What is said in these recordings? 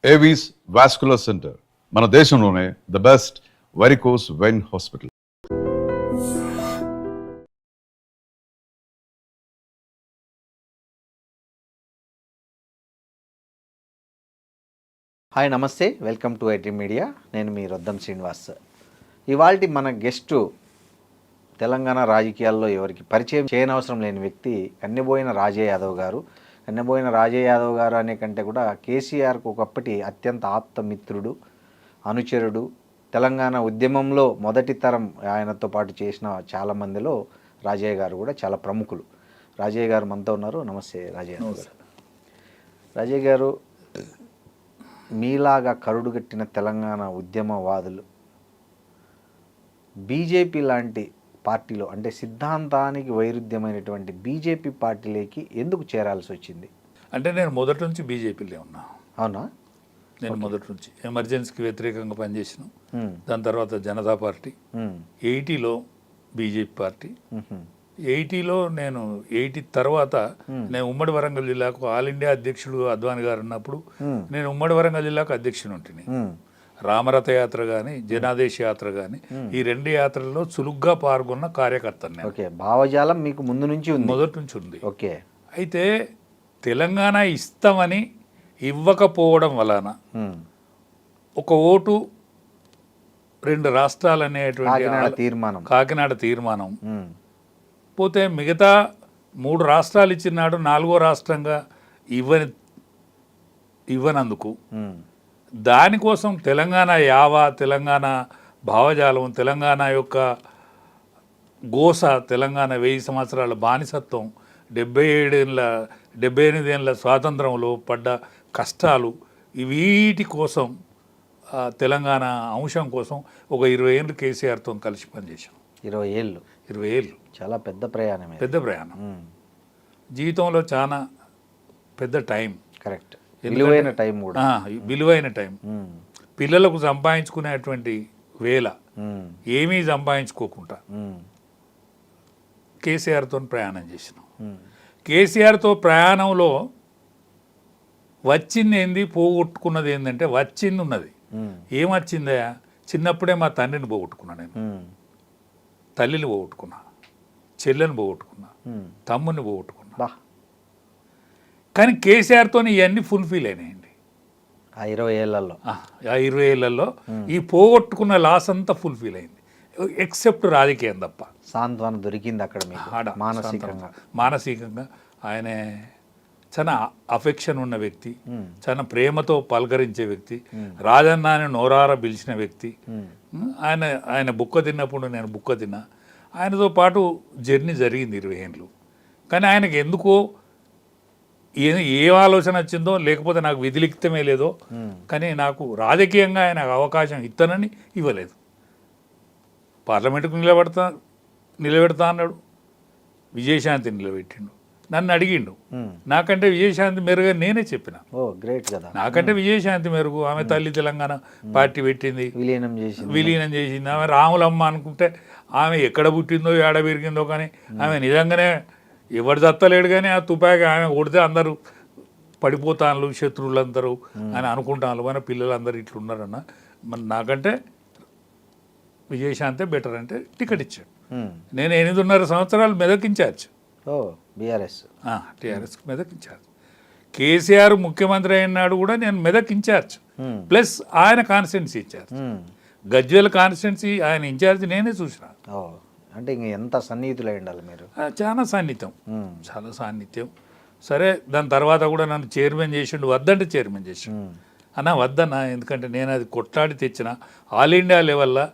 Avis vascular centre మన దేశంలోనే the best varicose vein hospital. Hi నమస్తే, వెల్కమ్ టు ఐటీ మీడియా. నేను మీ రొద్దం శ్రీనివాస్. ఇవాల్టి మన గెస్టు తెలంగాణ రాజకీయాల్లో ఎవరికి పరిచయం చేయనవసరం లేని వ్యక్తి కన్నెబోయిన రాజయ్య యాదవ్ గారు. కన్నెబోయిన రాజయ్య యాదవ్ గారు అనే కంటే కూడా కేసీఆర్కు ఒకప్పటి అత్యంత ఆప్త మిత్రుడు, అనుచరుడు. తెలంగాణ ఉద్యమంలో మొదటి తరం ఆయనతో పాటు చేసిన చాలామందిలో రాజయ్య గారు కూడా చాలా ప్రముఖులు. రాజయ్య గారు మనతో ఉన్నారు. నమస్తే రాజయ్య గారు. రాజయ్య గారు, మీలాగా కరుడుగట్టిన తెలంగాణ ఉద్యమవాదులు బీజేపీ లాంటి పార్టీలో, అంటే సిద్ధాంతానికి వైరుధ్యమైనటువంటి బీజేపీ పార్టీలోకి ఎందుకు చేరాల్సి వచ్చింది? అంటే నేను మొదటి నుంచి బీజేపీలో ఉన్నా. అవునా? నేను మొదటి నుంచి ఎమర్జెన్సీకి వ్యతిరేకంగా పనిచేసిన. దాని తర్వాత జనతా పార్టీ, 80లో బీజేపీ పార్టీ, 80లో నేను 80 తర్వాత నేను ఉమ్మడి వరంగల్ జిల్లాకు ఆల్ ఇండియా అధ్యక్షుడు అద్వాని గారు ఉన్నప్పుడు నేను ఉమ్మడి వరంగల్ జిల్లాకు అధ్యక్షుడు ఉంటుంది. రామరథ యాత్ర కానీ జనాదేశ యాత్ర కానీ ఈ రెండు యాత్రల్లో చురుగ్గా పాల్గొన్న కార్యకర్తని. ఓకే, భావజాలం మీకు ముందు నుంచి ఉంది? మొదటి నుంచి ఉంది. ఓకే. అయితే తెలంగాణ ఇస్తామని ఇవ్వకపోవడం వలన ఒక ఓటు రెండు రాష్ట్రాలు అనేటువంటి కాకినాడ తీర్మానం పోతే మిగతా 3 రాష్ట్రాలు ఇచ్చినాడు, 4వ రాష్ట్రంగా ఇవ్వనందుకు దానికోసం తెలంగాణ తెలంగాణ భావజాలం, తెలంగాణ యొక్క గోస, తెలంగాణ 1000 సంవత్సరాల బానిసత్వం, 78 ఏళ్ళ స్వాతంత్రంలో పడ్డ కష్టాలు, వీటి కోసం తెలంగాణ అంశం కోసం ఒక 20 ఏళ్ళు కేసీఆర్తో కలిసి పనిచేసాం. 20 ఏళ్ళు చాలా పెద్ద ప్రయాణం. పెద్ద ప్రయాణం, జీవితంలో చాలా పెద్ద టైం. కరెక్ట్, విలువైన టైం కూడా. విలువైన టైం. పిల్లలకు సంపాదించుకునేటువంటి వేళ ఏమీ సంపాదించుకోకుండా కేసీఆర్తో ప్రయాణం చేసినాం. కేసీఆర్తో ప్రయాణంలో వచ్చింది ఏంది, పోగొట్టుకున్నది ఏంటంటే వచ్చింది ఉన్నది. ఏమొచ్చిందా? చిన్నప్పుడే మా తండ్రిని పోగొట్టుకున్నా, నేను తల్లిని పోగొట్టుకున్నా, చెల్లెని పోగొట్టుకున్నా, తమ్ముని పోగొట్టుకున్నా. కానీ కేసీఆర్తో ఇవన్నీ ఫుల్ఫిల్ అయినాయండి ఆ 20 ఏళ్లలో. ఆ 20 ఏళ్లలో ఈ పోగొట్టుకున్న లాస్ అంతా ఫుల్ఫిల్ అయింది, ఎక్సెప్ట్ రాజకీయం తప్ప. సాంత్వన దొరికింది అక్కడ మానసికంగా. ఆయన చాలా అఫెక్షన్ ఉన్న వ్యక్తి, చాలా ప్రేమతో పలకరించే వ్యక్తి, రాజన్న అని నోరార పిలిచిన వ్యక్తి. ఆయన బుక్క తిన్నప్పుడు నేను బుక్క తిన్నా. ఆయనతో పాటు జర్నీ జరిగింది 20 ఏళ్ళు. కానీ ఆయనకి ఎందుకో ఏ ఆలోచన వచ్చిందో, లేకపోతే నాకు విధిలిఖితమే లేదో, కానీ నాకు రాజకీయంగా ఆయన అవకాశం ఇస్తానని ఇవ్వలేదు. పార్లమెంటుకు నిలబెడతా అన్నాడు, విజయశాంతి నిలబెట్టిండు. నన్ను అడిగిండు, నాకంటే విజయశాంతి మెరుగా నేనే చెప్పిన. గ్రేట్ కదా. నాకంటే విజయశాంతి మెరుగు. ఆమె తల్లి తెలంగాణ పార్టీ పెట్టింది, విలీనం చేసింది. ఆమె రాములమ్మ అనుకుంటే ఆమె ఎక్కడ పుట్టిందో ఏడ పెరిగిందో, కానీ ఆమె నిజంగానే ఎవరు దత్తలేడు. కానీ ఆ తుపాకి ఆమె కొడితే అందరూ పడిపోతాను, శత్రువులందరూ అని అనుకుంటాను. మన పిల్లలందరూ ఇట్లున్నారన్న. మరి నాకంటే విజయశాంతే బెటర్ అంటే టికెట్ ఇచ్చాడు. నేను 8.5 సంవత్సరాలు మెదక్ ఇన్ఛార్జ్. టీఆర్ఎస్ మెదక్ ఇన్ఛార్జ్. కేసీఆర్ ముఖ్యమంత్రి అయినాడు కూడా నేను మెదక్ ఇన్ఛార్జ్, ప్లస్ ఆయన కాన్స్టిట్యున్సీ ఇన్ఛార్జ్. గజ్వేల్ కాన్స్టిట్యున్సీ ఆయన ఇన్ఛార్జ్ నేనే చూసిన. అంటే ఇంక ఎంత సన్నిహితులు ఉండాలి మీరు? చాలా సాన్నిధ్యం, చాలా సాన్నిధ్యం. సరే, దాని తర్వాత కూడా నన్ను చైర్మన్ చేసిండు. వద్దంటే చైర్మన్ చేసిండు. అన్నా వద్దన్నా, ఎందుకంటే నేను అది కొట్లాడి తెచ్చిన. ఆల్ ఇండియా లెవెల్లో,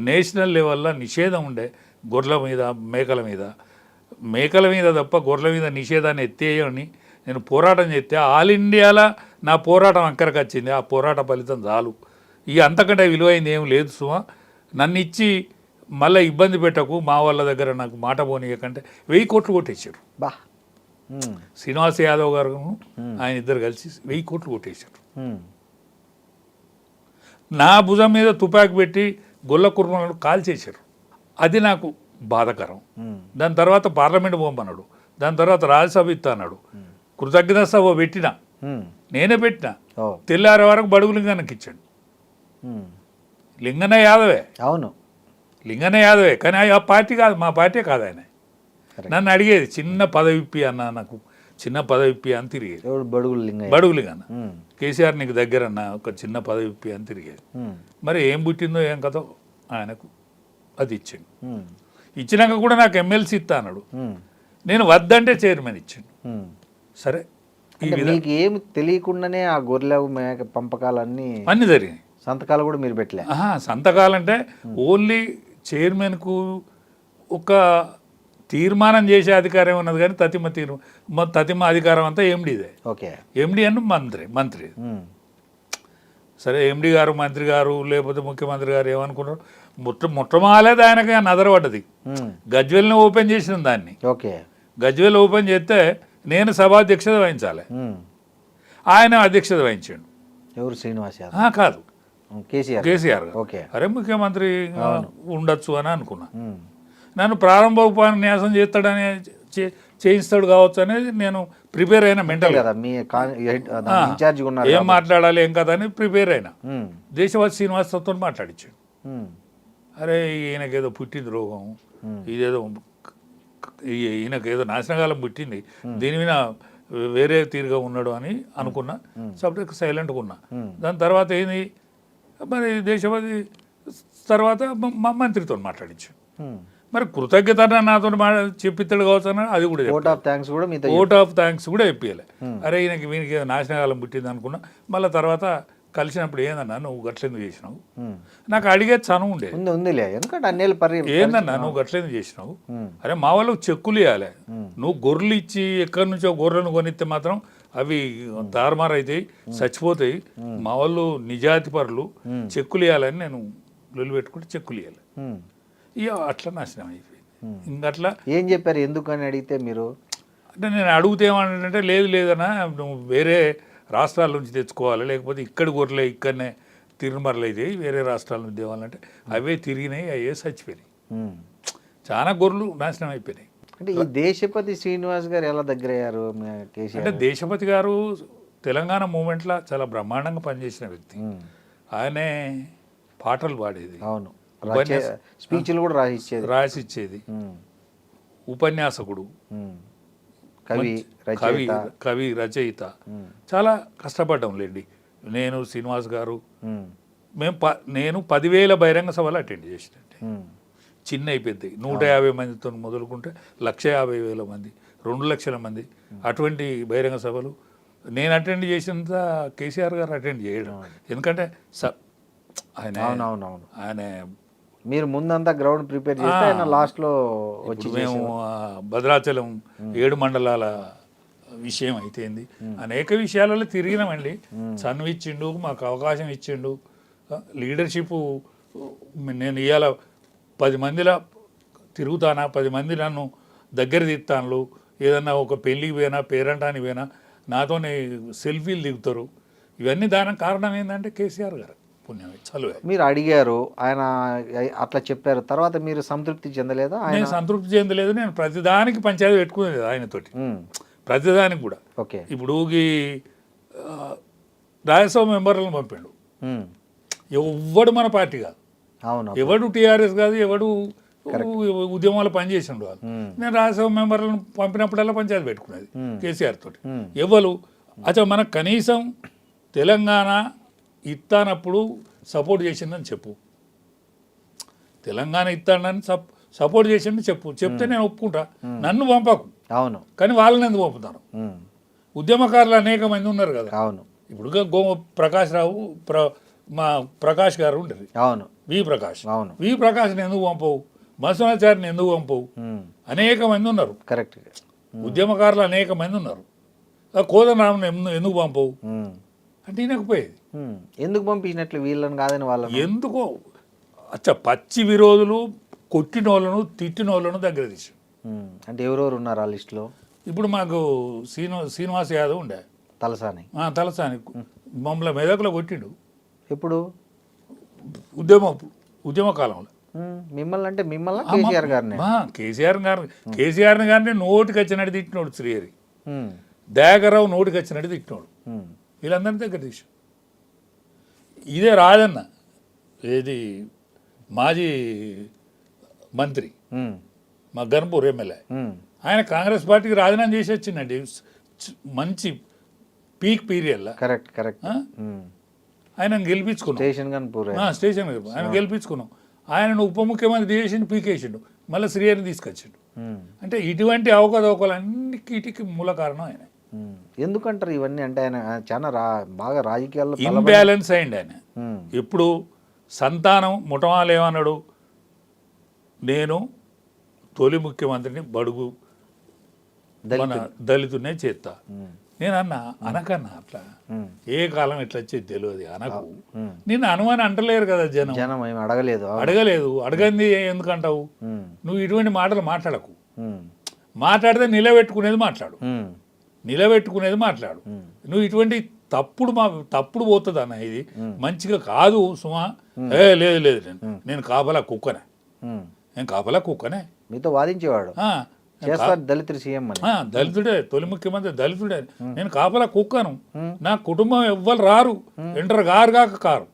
నేషనల్ లెవెల్లో నిషేధం ఉండే గొర్రెల మీద, మేకల మీద తప్ప గొర్రెల మీద నిషేధాన్ని ఎత్తేయని నేను పోరాటం చేస్తే ఆల్ ఇండియాలో నా పోరాటం అక్కడికి వచ్చింది. ఆ పోరాట ఫలితం చాలు, ఇక అంతకంటే విలువైంది ఏం లేదు సుమా. నన్ను ఇచ్చి మళ్ళీ ఇబ్బంది పెట్టకు, మా వాళ్ళ దగ్గర నాకు మాట పోనీయకంటే 1000 కోట్లు కొట్టేశారు. శ్రీనివాస్ యాదవ్ గారు ఆయన ఇద్దరు కలిసి 1000 కోట్లు కొట్టేశారు. నా భుజం మీద తుపాకి పెట్టి గొల్ల కుర్మలను కాల్చేశారు. అది నాకు బాధకరం. దాని తర్వాత పార్లమెంట్ పోమన్నాడు, దాని తర్వాత రాజ్యసభ ఇస్తా అన్నాడు. కృతజ్ఞత సభ పెట్టిన నేనే పెట్టిన. ఓ తెల్లారే వరకు బడుగు లింగన్నకి ఇచ్చాడు. ఉమ్. లింగన్న యాదవే, అవును. లింగన్న యాదవే, కానీ ఆ పార్టీ కాదు, మా పార్టీ కాదు ఆయన. Correct. నన్ను అడిగేది చిన్న పదవి ఇప్పి అన్న, నాకు చిన్న పదవి ఇప్పి అని తిరిగేది. ఎవడు బడుగులు లింగయ్య. బడుగు లింగన్న, ఉమ్. కేసీఆర్ నీకు దగ్గర అన్న, ఒక చిన్న పదవి ఇప్పి అని తిరిగేది. ఉమ్. మరి ఏం పుట్టిందో ఏం కథో ఆయనకు అది ఇచ్చిండు. ఉమ్. ఇచ్చినాక కూడా నాకు ఎమ్మెల్సీ ఇస్తా అన్నాడు. ఉమ్. నేను వద్దంటే చైర్మన్ ఇచ్చిండు. ఉమ్. సరే ఈ అంటే విధంగా మీకు ఏమి తెలియకుండానే ఆ గొర్రెల మేక పంపకాలన్నీ అన్నీ జరిగినాయి. సంతకాలు కూడా మీరు పెట్టలే. సంతకాలంటే ఓన్లీ చైర్మన్కు ఒక తీర్మానం చేసే అధికారం ఉన్నది, కానీ తతిమ అధికారం అంతా ఎండిదే. ఓకే. ఎండి అని మంత్రి. ఉమ్. సరే ఎండి గారు, మంత్రి గారు, లేకపోతే ముఖ్యమంత్రి గారు ఏమనుకున్నారు, మొట్టమొదలేదు ఆయనకి నదరపడ్డది. ఉమ్. గజ్వెల్ని ఓపెన్ చేసిన దాన్ని. ఓకే. గజ్వెల్ ఓపెన్ చేస్తే నేను సభాధ్యక్షత వహించాలి, ఉమ్. ఆయన అధ్యక్షత వహించాడు. ఎవరు శ్రీనివాస్ యాదవ్? కాదు, కేసీఆర్ గారు. ఓకే. అరే ముఖ్యమంత్రి ఉండొచ్చు అని అనుకున్నా. ఉమ్. నన్ను ప్రారంభ ఉపన్యాసం చేస్తాడని చేయిస్తాడు కావచ్చు అనేది నేను ప్రిపేర్ అయినా మెంటల్ కదా మీ ఇన్ఛార్జ్ ఉన్నారు. ఏం మాట్లాడాలి ఏం కదా అని ప్రిపేర్ అయినా. ఉమ్. దేశవాసి శ్రీనివాసతో మాట్లాడించాడు. ఉమ్. అరే ఈయనకేదో పుట్టింది రోగం, ఇదేదో ఈయనకేదో నాశనకాలం పుట్టింది, దీని మీద వేరే తీరుగా ఉన్నాడు అని అనుకున్నా. సపరేట్ సైలెంట్గా ఉన్నా. దాని తర్వాత ఏంది, మరి దేశవాది తర్వాత మా మంత్రితో మాట్లాడించాడు. ఉమ్. మరి కృతజ్ఞత నాతో చెప్పిస్తాడు కావచ్చు అని అది కూడా ఓట్ ఆఫ్ థ్యాంక్స్ కూడా మీతో ఓట్ ఆఫ్ థ్యాంక్స్ కూడా చెప్పాలి. అరే వీనికి నాశనకాలం పుట్టింది అనుకున్నా. మళ్ళీ తర్వాత కలిసినప్పుడు ఏందన్నా నువ్వు గట్లెందుకు చేసినావు, నాకు అడిగే చనువు ఉండే. ఉందిలే, ఎందుకంటే అన్నేళ్ళు ఏందన్నా నువ్వు గట్లెందుకు చేసినావు, అరే మా వాళ్ళకి చెక్కులు ఇవ్వాలి, నువ్వు గొర్రెలు ఇచ్చి ఎక్కడి నుంచో గొర్రెలను కొనిస్తే మాత్రం అవి తారుమారు అవుతాయి, చచ్చిపోతాయి, మా వాళ్ళు నిజాతి పరులు, చెక్కులు ఇవ్వాలని నేను లొల్లి పెట్టుకుంటే చెక్కులు ఇవ్వాలి. ఇక అట్లా నాశనం అయిపోయింది. ఇంకట్లా ఏం చెప్పారు ఎందుకని అడిగితే మీరు? అంటే నేను అడిగితే ఏమంటే లేదన్నా నువ్వు వేరే రాష్ట్రాల నుంచి తెచ్చుకోవాలి, లేకపోతే ఇక్కడ గొర్రెలే ఇక్కడనే తిరుమరలు అయితే వేరే రాష్ట్రాల నుంచి తేవాలంటే అవే తిరిగినాయి, అవే చచ్చిపోయినాయి. చాలా గొర్రెలు నాశనం అయిపోయినాయి. అంటే ఈ దేశపతి శ్రీనివాస్ గారు ఎలా దగ్గర అయ్యారు కేసీఆర్? అంటే దేశపతి గారు తెలంగాణ మూమెంట్లో చాలా బ్రహ్మాండంగా పనిచేసిన వ్యక్తి. ఆయనే పాటలు పాడేది, అవును, స్పీచ్లు కూడా రాసిచ్చేది, ఉపన్యాసకుడు, కవి రచయిత. చాలా కష్టపడ్డాం లేండి. నేను శ్రీనివాస్ గారు నేను 10,000 బహిరంగ సభలు అటెండ్ చేసినట్టే. చిన్న అయిపోయింది, 150 మందితో మొదలుకుంటే 150,000 మంది, 2 లక్షల మంది అటువంటి బహిరంగ సభలు నేను అటెండ్ చేసినంత కేసీఆర్ గారు అటెండ్ చేయడం. ఎందుకంటే ఆయన మీరు ముందంతా గ్రౌండ్ ప్రిపేర్ చేస్తే ఆయన లాస్ట్లో వచ్చి మేము భద్రాచలం 7 మండలాల విషయం అయితేంది, అనేక విషయాలలో తిరిగినామండి. చనువిచ్చిండు, మాకు అవకాశం ఇచ్చిండు, లీడర్షిప్. నేను ఇవాళ 10 మందిలా తిరుగుతానా, 10 మంది నన్ను దగ్గర తీస్తాను, ఏదన్నా ఒక పెళ్ళికి పోయినా పేరంటానికి పోయినా నాతోనే సెల్ఫీలు దిగుతారు. ఇవన్నీ దానికి కారణం ఏంటంటే కేసీఆర్ గారు పుణ్యం, చలువే. మీరు అడిగారు, ఆయన అట్లా చెప్పారు, తర్వాత మీరు సంతృప్తి చెందలేదా? నేను సంతృప్తి చెందలేదు. నేను ప్రతిదానికి పంచాయతీ పెట్టుకునేది ఆయనతోటి, ప్రతిదానికి కూడా. ఓకే. ఇప్పుడు ఈ రాజ్యసభ మెంబర్లను పంపాడు, ఎవడు మన పార్టీ కాదు, అవును, ఎవడు టీఆర్ఎస్ కాదు, ఎవడు ఉద్యమాలు పనిచేసిండు వాళ్ళు. నేను రాజ్యసభ మెంబర్లను పంపినప్పుడల్లా పంచాయతీ పెట్టుకునేది కేసీఆర్ తోటి. ఎవరు అచ్చా మనకు కనీసం తెలంగాణ ఇస్తానప్పుడు సపోర్ట్ చేసిందని చెప్పు, తెలంగాణ ఇస్తానని సపోర్ట్ చేసిందని చెప్తే నేను ఒప్పుకుంటా. నన్ను పంపకు, అవును, కానీ వాళ్ళని ఎందుకు పంపుతాను? ఉద్యమకారులు అనేక మంది ఉన్నారు కదా. అవును. ఇప్పుడు ప్రకాష్ రావు, మా ప్రకాష్ గారు ఉండేది, అవును, ప్రకాష్, అవును, ప్రకాష్ని ఎందుకు పంపవు, మత్స్యనాచారిని ఎందుకు పంపవు? అనేక మంది ఉన్నారు, కరెక్ట్, ఉద్యమకారులు అనేక మంది ఉన్నారు. కోదండరాముని ఎందుకు పంపవు అంటే వినకపోయేది. ఎందుకు పంపించినట్లు వీళ్ళని కాదని వాళ్ళని? ఎందుకో పచ్చి విరోధులు, కొట్టిన వాళ్ళను తిట్టిన వాళ్ళను దగ్గర తీసి. అంటే ఎవరెవరు ఉన్నారు ఆ లిస్టులో? ఇప్పుడు మాకు శ్రీనివాస్ యాదవ్ ఉండే, తలసాని మమ్మల్ని మెదకులో కొట్టిండు. ఎప్పుడు? ఉద్యమ కాలంలో. మిమ్మల్ని అంటే మిమ్మల్ని కేసీఆర్ గారిని? కేసీఆర్ని గారిని నోటికి వచ్చినట్టు తిట్టినోడు శ్రీహరి, దయాకర్రావు నోటికి వచ్చినట్టు తిట్టినోడు, వీళ్ళందరినీ దగ్గర తీసి ఇదే రాజన్న ఏది మాజీ మంత్రి మా గన్పూర్ ఎమ్మెల్యే ఆయన కాంగ్రెస్ పార్టీకి రాజీనామా చేసి వచ్చిందండి మంచి పీక్ పీరియడ్లో. Correct correct. ఆయన గెలిపించుకున్నాం స్టేషన్ ఆయన గెలిపించుకున్నాం. ఆయనను ఉప ముఖ్యమంత్రి చేసిండు, పీకేసిండు, మళ్ళీ శ్రీహరిని తీసుకొచ్చిండు. అంటే ఇటువంటి అవకతవకలన్నిటికీ మూల కారణం ఆయన. ఎందుకంటారు ఇవన్నీ? అంటే ఆయన చాలా బాగా రాజకీయాల్లో ఇన్బ్యాలెన్స్ అయింది ఆయన. ఎప్పుడు సంతానం ముఠమాలు ఏమన్నాడు, నేను తొలి ముఖ్యమంత్రిని బడుగు మన దళితునే చేస్తా. నేను అనకన్నా అట్లా ఏ కాలం ఎట్లా వచ్చేది తెలియదు అనకు. నిన్ను అనుమానం అంటలేరు కదా జనం అడగలేదు. అడగంది ఎందుకంటావు? నువ్వు ఇటువంటి మాటలు మాట్లాడకు. మాట్లాడితే నిలబెట్టుకునేది మాట్లాడు. నువ్వు ఇటువంటి తప్పుడు పోతుంది అన్న, ఇది మంచిగా కాదు సుమా. లేదు నేను కాపలా కుక్కనే మీతో వాదించేవాడు. దళితుడు సీఎం దళితుడే, తొలి ముఖ్యమంత్రి దళితుడే. నేను కాపలా కుక్కను. నా కుటుంబం ఎవ్వరు రారు, ఎంటర్ కారు.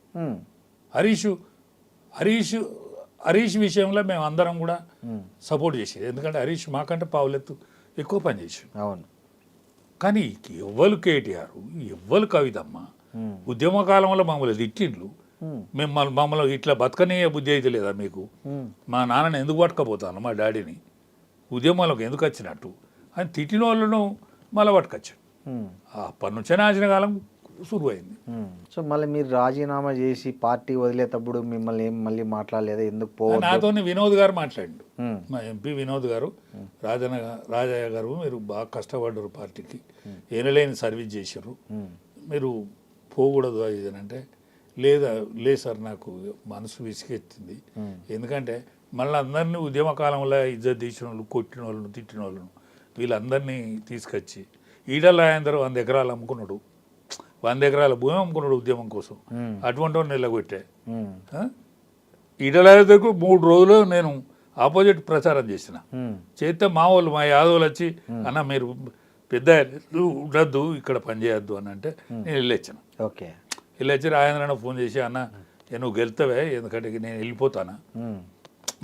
హరీష్ విషయంలో మేము అందరం కూడా సపోర్ట్ చేసేది. ఎందుకంటే హరీష్ మాకంటే పావులెత్తు ఎక్కువ పని చేసాడు. అవును. కానీ ఎవ్వరు కేటీఆర్, ఎవ్వరు కవితమ్మ ఉద్యమ కాలంలో మమ్మల్ని తిట్టిండ్లు. మమ్మల్ని ఇట్లా బతకనే బుద్ధి అయితే లేదా మీకు? మా నాన్నని ఎందుకు పట్టుకపోతాను, మా డాడీని ఉద్యమాలకు ఎందుకు వచ్చినట్టు అని తిట్టిన వాళ్ళను మళ్ళీ పట్టుకొచ్చాడు. అప్పటి నుంచే నాచిన కాలం సురువైంది. సో మళ్ళీ మీరు రాజీనామా చేసి పార్టీ వదిలేటప్పుడు మిమ్మల్ని ఏం మళ్ళీ మాట్లాడలేదా? ఎందుకు నాతో వినోద్ గారు మాట్లాడిండు, మా ఎంపీ వినోద్ గారు. రాజయ్య గారు మీరు బాగా కష్టపడ్డారు, పార్టీకి ఏనలేని సర్వీస్ చేశారు, మీరు పోకూడదు అది అంటే, లేదు సార్ నాకు మనసు విసిగెత్తింది. ఎందుకంటే మళ్ళీ అందరినీ ఉద్యమ కాలంలో ఇజ్జత్ తీసిన వాళ్ళు, కొట్టిన వాళ్ళను, తిట్టిన వాళ్ళను వీళ్ళందరినీ తీసుకొచ్చి ఈడల రాజేందర్ 100 ఎకరాలు అమ్ముకున్నాడు, 100 ఎకరాల భూమి అమ్ముకున్నాడు ఉద్యమం కోసం. అటువంటి వాడిని నిలగొట్టే ఈడల రాజేందర్కు 3 రోజులు నేను ఆపోజిట్ ప్రచారం చేస్తే మా యాదవులు వచ్చి అన్న మీరు పెద్ద ఉండద్దు ఇక్కడ పనిచేయద్దు అని అంటే నేను వెళ్ళొచ్చాను. వెళ్ళొచ్చి రాజేంద్ర ఫోన్ చేసి అన్న నువ్వు గెలుతావే, ఎందుకంటే నేను వెళ్ళిపోతానా,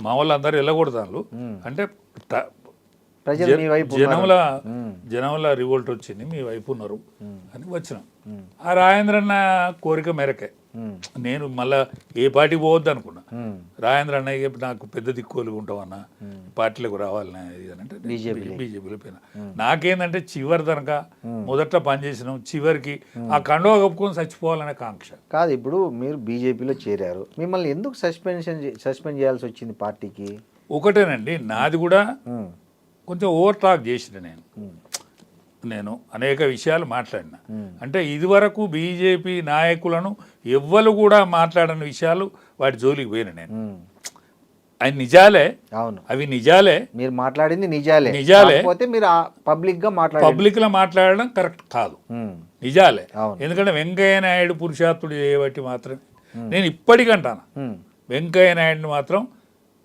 మా వాళ్ళు అందరూ వెళ్ళకూడదు అంటే జనంలో రివోల్ట్ వచ్చింది, మీ వైపు ఉన్నారు అని వచ్చినాం. ఆ రాజేంద్రన్న కోరిక మేరకే నేను మళ్ళా ఏ పార్టీకి పోవద్దు అనుకున్నా. రాజేంద్ర అన్నయ్య నాకు పెద్ద దిక్కువలు ఉంటామన్నా, పార్టీలకు రావాలని అంటే బీజేపీలో పోయినా. నాకేందంటే చివరి తనక మొదట పనిచేసినాం, చివరికి ఆ కండువా కప్పుకొని చచ్చిపోవాలనే కాంక్ష. కాదు, ఇప్పుడు మీరు బీజేపీలో చేరారు, మిమ్మల్ని ఎందుకు సస్పెండ్ చేయాల్సి వచ్చింది పార్టీకి? ఒకటేనండి, నాది కూడా కొంచెం ఓవర్ టాక్ చేసిన నేను అనేక విషయాలు మాట్లాడినా. అంటే ఇదివరకు బీజేపీ నాయకులను ఎవ్వరు కూడా మాట్లాడని విషయాలు వాటి జోలికి పోయినా నేను. అవి నిజాలే, అవి నిజాలే, మీరు మాట్లాడింది నిజాలే. మీరు పబ్లిక్ లో మాట్లాడడం కరెక్ట్ కాదు, నిజాలే. ఎందుకంటే వెంకయ్య నాయుడు పురుషార్థుడు చేయబట్టి మాత్రమే నేను ఇప్పటికంటాను. వెంకయ్య నాయుడిని మాత్రం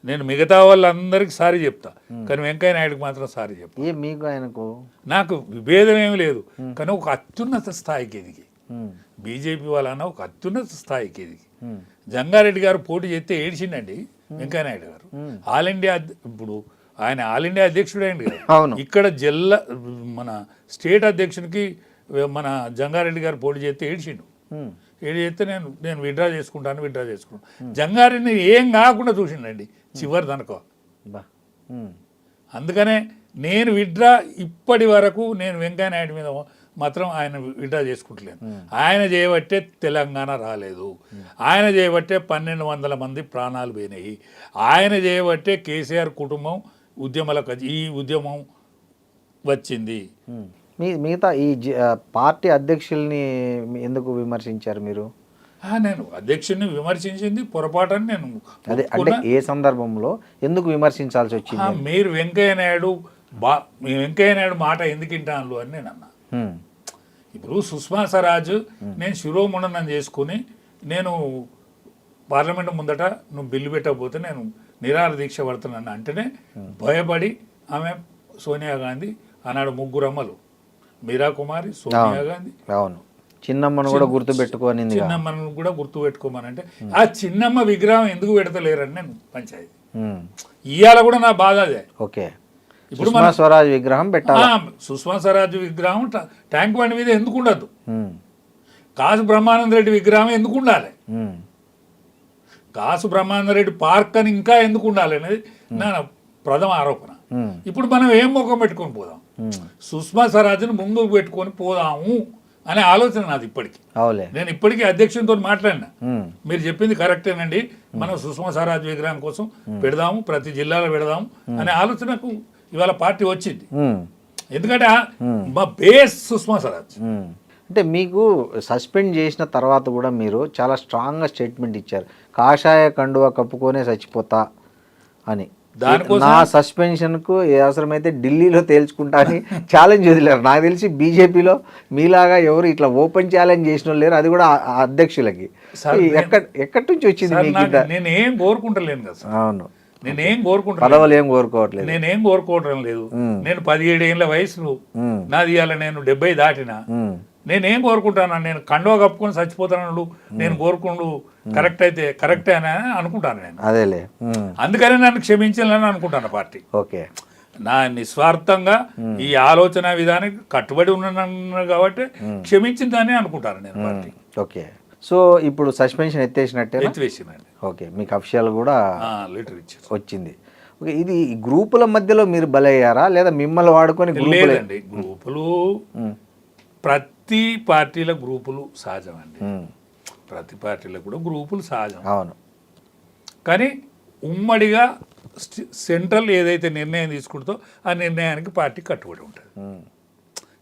నేను మిగతా వాళ్ళందరికీ సారీ చెప్తా, కానీ వెంకయ్య నాయుడుకి మాత్రం సారీ చెప్తా. మీకు ఆయనకు నాకు విభేదం ఏమి లేదు, కానీ ఒక అత్యున్నత స్థాయికి ఎదిగి బీజేపీ వాళ్ళన్న ఒక అత్యున్నత స్థాయికి ఎదిగి జంగారెడ్డి గారు పోటీ చేస్తే ఏడ్చిండండి వెంకయ్య నాయుడు గారు. ఆల్ ఇండియా ఇప్పుడు ఆయన ఆల్ ఇండియా అధ్యక్షుడు అయింది కదా, ఇక్కడ మన స్టేట్ అధ్యక్షునికి మన జంగారెడ్డి గారు పోటీ చేస్తే ఏడ్చిండు. ఏదైతే నేను విడ్రా చేసుకుంటాను. జంగారెడ్డిని ఏం కాకుండా చూసిండండి చివరి తనక. అందుకనే నేను విడ్రా ఇప్పటి వరకు నేను వెంకయ్య నాయుడు మీద మాత్రం ఆయన విడ్రా చేసుకుంటలేను. ఆయన చేయబట్టే తెలంగాణ రాలేదు, ఆయన చేయబట్టే 1200 మంది ప్రాణాలు పోయినాయి, ఆయన చేయబట్టే కేసీఆర్ కుటుంబం ఈ ఉద్యమం వచ్చింది. మిగతా ఈ పార్టీ అధ్యక్షుల్ని ఎందుకు విమర్శించారు మీరు? నేను అధ్యక్షుడిని విమర్శించింది పొరపాటని నేను అదే అంటే ఏ సందర్భంలో ఎందుకు విమర్శించాల్సి వచ్చింది? మీరు వెంకయ్య నాయుడు మాట ఎందుకు వింటాను అని నేను అన్నా. ఇప్పుడు సుష్మా స్వరాజ్ నేను శిరోముండనం చేసుకుని నేను పార్లమెంట్ ముందట నువ్వు బిల్లు పెట్టకపోతే నేను నిరాహార దీక్ష పడుతున్నాను అంటేనే భయపడి ఆమె సోనియా గాంధీ ఆనాడు 3 అమ్మలు మీరా కుమారి, సోనియా గాంధీ, చిన్నమ్మను కూడా గుర్తు పెట్టుకోనింది చిన్నమ్మను కూడా గుర్తు పెట్టుకోమనంటే ఆ చిన్నమ్మ విగ్రహం ఎందుకు పెడతలేరని నేను పంచాయతీ ఇవాళ కూడా నా బాధ అదే. ఓకే, ఇప్పుడు మన స్వరాజ్ విగ్రహం పెట్టాలి. సుష్మా స్వరాజ్ విగ్రహం ట్యాంక్ బండ్ మీద ఎందుకు ఉండదు? కాసు బ్రహ్మానంద రెడ్డి విగ్రహం ఎందుకు ఉండాలి? కాసు బ్రహ్మానంద రెడ్డి పార్క్ అని ఇంకా ఎందుకు ఉండాలి అనేది నా ప్రథమ ఆరోపణ. ఇప్పుడు మనం ఏం ముఖం పెట్టుకొని పోదాం? సుష్మా స్వరాజ్ని ముందుకు పెట్టుకొని పోదాము అనే ఆలోచన నాది ఇప్పటికీ. నేను ఇప్పటికీ అధ్యక్షునితో మాట్లాడినా, మీరు చెప్పింది కరెక్టేనండి, మనం సుష్మా స్వరాజ్ విగ్రహం కోసం పెడదాము, ప్రతి జిల్లాలో పెడదాము అనే ఆలోచనకు ఇవాళ పార్టీ వచ్చింది. ఎందుకంటే మా బేస్ సుష్మా స్వరాజ్. అంటే మీకు సస్పెండ్ చేసిన తర్వాత కూడా మీరు చాలా స్ట్రాంగ్గా స్టేట్మెంట్ ఇచ్చారు, కాషాయ కండువా కప్పుకొనే చచ్చిపోతా అని. నా సస్పెన్షన్కు ఏ అవసరమైతే ఢిల్లీలో తేల్చుకుంటా అని ఛాలెంజ్ వదిలేరు. నాకు తెలిసి బీజేపీలో మీలాగా ఎవరు ఇట్లా ఓపెన్ ఛాలెంజ్ చేసిన లేరు, అది కూడా అధ్యక్షులకి. ఎక్కడి నుంచి వచ్చింది? నేనేం కోరుకుంటలేను కదా. అవును, నేనేం కోరుకుంటా, పదవులు ఏం కోరుకోవట్లేదు, నేనేం కోరుకోవడం లేదు. నేను 17 ఏళ్ళ వయసు నాది, ఇవాళ నేను 70 దాటినా. నేనేం కోరుకుంటాను? నేను కండువా కప్పుకొని చచ్చిపోతాను నేను కోరుకుంటూ కరెక్ట్ అయితే కరెక్టే అని అనుకుంటాను నేను. అదేలే, అందుకని నన్ను క్షమించాలని అనుకుంటాను పార్టీ. ఓకే, నా నిస్వార్థంగా ఈ ఆలోచన విధానానికి కట్టుబడి ఉన్నాను కాబట్టి క్షమించిందని అనుకుంటాను నేను పార్టీ. ఓకే, సో ఇప్పుడు సస్పెన్షన్ ఎత్తేసినట్టే? ఎత్తివేసిందండి. ఓకే, మీకు అఫిషియల్ కూడా లెటర్ ఇచ్చారు, వచ్చింది. ఓకే, ఇది గ్రూపుల మధ్యలో మీరు బలయ్యారా లేదా మిమ్మల్ని వాడుకొని? లేదండి, గ్రూపులు ప్రతి పార్టీల గ్రూపులు సహజం అండి, ప్రతి పార్టీలో కూడా గ్రూపులు సహజం. అవును, కానీ ఉమ్మడిగా సెంట్రల్ ఏదైతే నిర్ణయం తీసుకుంటుందో ఆ నిర్ణయానికి పార్టీ కట్టుబడి ఉంటుంది.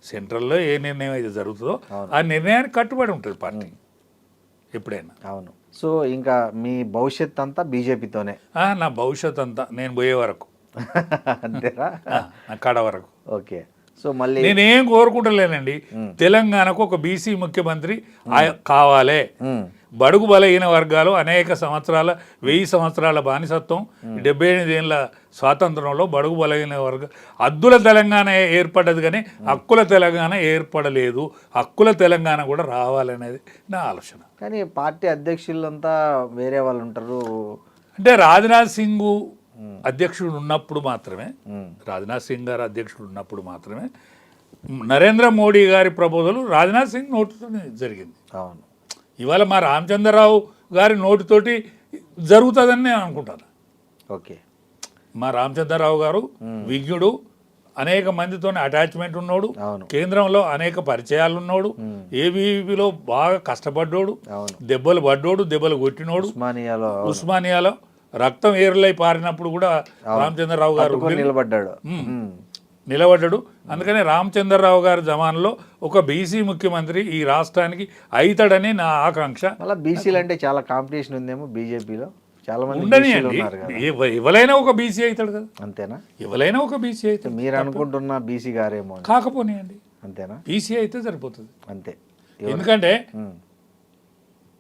సెంట్రల్లో ఏ నిర్ణయం అయితే జరుగుతుందో ఆ నిర్ణయానికి కట్టుబడి ఉంటుంది పార్టీ ఎప్పుడైనా. అవును, సో ఇంకా మీ భవిష్యత్ అంతా బీజేపీతోనే? నా భవిష్యత్ అంతా నేను పోయే వరకు అంతేనా? నా కడ వరకు. ఓకే, సో మళ్ళీ నేనేం కోరుకుంటలేనండి, తెలంగాణకు ఒక బీసీ ముఖ్యమంత్రి కావాలి. బడుగు బలహీన వర్గాలు అనేక సంవత్సరాల 1000 సంవత్సరాల బానిసత్వం, 78 ఏళ్ళ స్వాతంత్రంలో బడుగు బలహీన వర్గ అద్దుల తెలంగాణ ఏర్పడ్డది కానీ హక్కుల తెలంగాణ ఏర్పడలేదు. హక్కుల తెలంగాణ కూడా రావాలనేది నా ఆలోచన. కానీ పార్టీ అధ్యక్షులంతా వేరే వాళ్ళు ఉంటారు. అంటే రాజ్నాథ్ సింగ్ అధ్యక్షుడు ఉన్నప్పుడు మాత్రమే, రాజ్నాథ్ సింగ్ గారు అధ్యక్షుడు ఉన్నప్పుడు మాత్రమే నరేంద్ర మోడీ గారి ప్రపోజల్ రాజ్నాథ్ సింగ్ నోటితో జరిగింది. అవును, ఇవాళ మా రామచంద్రరావు గారి నోటితోటి జరుగుతుందని నేను అనుకుంటాను. ఓకే, మా రామచంద్రరావు గారు విజ్ఞుడు, అనేక మందితో అటాచ్మెంట్ ఉన్నాడు, కేంద్రంలో అనేక పరిచయాలు ఉన్నాడు, ఏబీవీలో బాగా కష్టపడ్డాడు, దెబ్బలు పడ్డాడు, దెబ్బలు కొట్టినోడు. ఉస్మానియాలో రక్తం ఏరులై పారినప్పుడు కూడా రామచంద్రరావు గారు నిలబడ్డాడు. అందుకని రామచంద్రరావు గారి జమాన్లో ఒక బీసీ ముఖ్యమంత్రి ఈ రాష్ట్రానికి అవుతాడని నా ఆకాంక్ష. అలా బీసీలు అంటే చాలా కాంపిటీషన్ ఉందేమో బీజేపీలో, చాలా మంది ఉండనియండి. ఎవరైనా ఒక బీసీ అవుతాడు కదా. అంతేనా? ఎవరైనా ఒక బీసీ అవుతాడు. మీరు అనుకుంటున్న బీసీ గారేమో కాకపోనియండి, అంతేనా? బీసీ అయితే సరిపోతుంది అంతే. ఎందుకంటే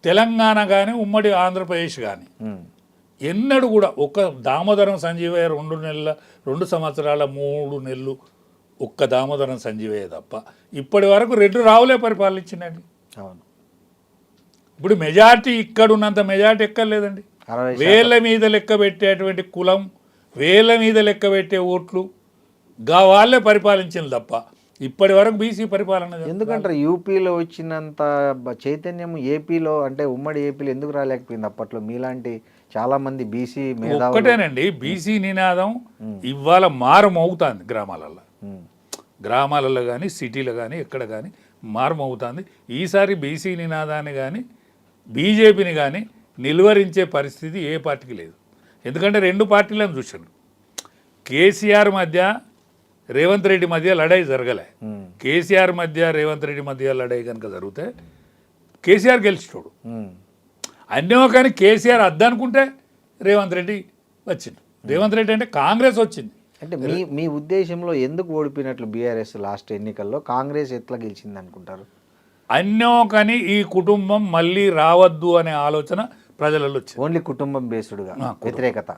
తెలంగాణ కానీ ఉమ్మడి ఆంధ్రప్రదేశ్ కానీ ఎన్నడూ కూడా ఒక దామోదరం సంజీవయ్య 2 సంవత్సరాల 3 నెలలు ఒక్క దామోదరం సంజీవయ్య తప్ప ఇప్పటి వరకు 2 రావులే పరిపాలించిందండి. అవును, ఇప్పుడు మెజార్టీ ఇక్కడ ఉన్నంత మెజార్టీ ఎక్కర్లేదండి. వేల మీద లెక్క పెట్టేటువంటి కులం, వేల మీద లెక్క పెట్టే ఓట్లు వాళ్ళే పరిపాలించింది తప్ప ఇప్పటి వరకు బీసీ పరిపాలన. ఎందుకంటే యూపీలో వచ్చినంత చైతన్యం ఏపీలో, అంటే ఉమ్మడి ఏపీలో ఎందుకు రాలేకపోయింది అప్పట్లో? మీలాంటి చాలా మంది బీసీ ఒక్కటేనండి, బీసీ నినాదం ఇవాళ మారుమవుతుంది గ్రామాలలో కానీ సిటీలో కానీ ఎక్కడ కానీ మారుమవుతుంది. ఈసారి బీసీ నినాదాన్ని కానీ బీజేపీని కానీ నిలువరించే పరిస్థితి ఏ పార్టీకి లేదు. ఎందుకంటే 2 పార్టీలను చూసాను, కేసీఆర్ మధ్య రేవంత్ రెడ్డి మధ్య లడాయి జరగలే. కేసీఆర్ మధ్య రేవంత్ రెడ్డి మధ్య లడాయి కనుక జరిగితే కేసీఆర్ గెలిచినోడు. అన్నో కానీ కేసీఆర్ అద్దనుకుంటే రేవంత్ రెడ్డి వచ్చింది. రేవంత్ రెడ్డి అంటే కాంగ్రెస్ వచ్చింది. అంటే మీ ఉద్దేశంలో ఎందుకు ఓడిపోయినట్లు బీఆర్ఎస్ లాస్ట్ ఎన్నికల్లో? కాంగ్రెస్ ఎట్లా గెలిచింది అనుకుంటారు? అన్నో కానీ ఈ కుటుంబం మళ్ళీ రావద్దు అనే ఆలోచన ప్రజలలో వచ్చింది. ఓన్లీ కుటుంబం బేస్డ్గా వ్యతిరేకత.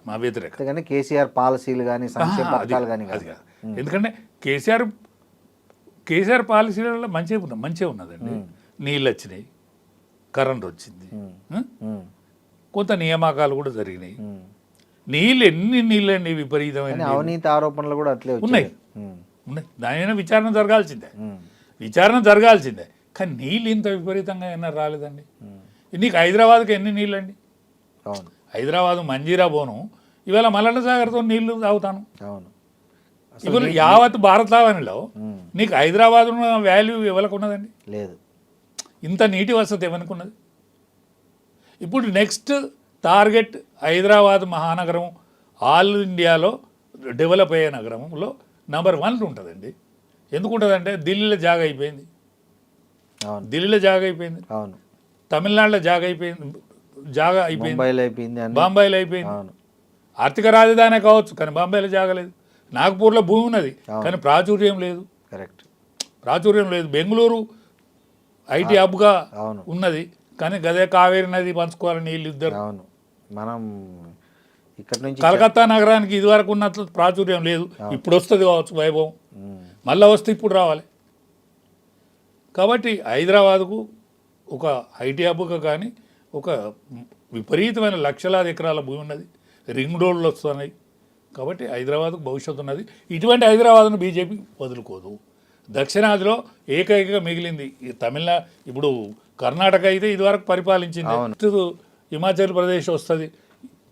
కానీ కేసీఆర్ పాలసీలు కానీ సంక్షేమ పథకాలు కానీ కాదు. ఎందుకంటే కేసీఆర్ పాలసీలలో మంచిగా ఉన్నదండి. నీళ్ళు వచ్చినాయి, కరెంట్ వచ్చింది, కొంత నియామకాలు కూడా జరిగినాయి. నీళ్ళు ఎన్ని నీళ్ళండి విపరీతమైన కానీ అవినీతి ఆరోపణలు కూడా అట్లే ఉన్నాయి వచ్చాయి. ఉన్నాయి. దానిపైన విచారణ జరగాల్సిందే, విచారణ జరగాల్సిందే. కానీ నీళ్ళు ఇంత విపరీతంగా ఏమన్నా రాలేదండి. నీకు హైదరాబాద్కి ఎన్ని నీళ్ళండి? అవును హైదరాబాద్ మంజీరా పోను, ఇవాళ మల్లన్న సాగర్తో నీళ్లు తాగుతాను. అవును ఇప్పుడు యావత్ భారతావనిలో నీకు హైదరాబాద్ ఉన్న వాల్యూ ఎవరికి ఉన్నదండి? లేదు. ఇంత నీటి వసతి ఎవరికి ఉన్నది? ఇప్పుడు నెక్స్ట్ టార్గెట్ హైదరాబాద్ మహానగరం ఆల్ ఇండియాలో డెవలప్ అయ్యే నగరంలో నెంబర్ 1 ఉంటుందండి. ఎందుకు ఉంటుందంటే ఢిల్లీలో జాగా అయిపోయింది, అవును ఢిల్లీలో జాగా అయిపోయింది, అవును తమిళనాడులో జాగా అయిపోయింది, జాగా అయిపోయింది, ముంబైలో అయిపోయింది అని. బాంబేలో అయిపోయింది. అవును ఆర్థిక రాజధానే కావచ్చు కానీ బాంబేలో జాగలేదు. నాగపూర్లో భూమి ఉన్నది కానీ ప్రాచుర్యం లేదు, కరెక్ట్. ప్రాచుర్యం లేదు. బెంగళూరు ఐటీ హబ్గా అవును ఉన్నది కానీ గదే కావేరి నది పంచుకోవాలని నీళ్ళు ఇద్దరు. అవును మనం ఇక్కడ నుంచి కలకత్తా నగరానికి ఇదివరకు ఉన్నట్లు ప్రాచుర్యం లేదు, ఇప్పుడు వస్తుంది కావచ్చు వైభవం, మళ్ళీ వస్తే ఇప్పుడు రావాలి. కాబట్టి హైదరాబాదుకు ఒక ఐటీ హబ్గా కానీ ఒక విపరీతమైన లక్షలాది ఎకరాల భూమి ఉన్నది, రింగ్ రోడ్లు వస్తున్నాయి. కాబట్టి హైదరాబాద్కు భవిష్యత్తు ఉన్నది. ఇటువంటి హైదరాబాద్ను బీజేపీ వదులుకోదు. దక్షిణాదిలో ఏకైకగా మిగిలింది ఈ తమిళనాడు. ఇప్పుడు కర్ణాటక అయితే ఇదివరకు పరిపాలించింది, హిమాచల్ ప్రదేశ్ వస్తుంది.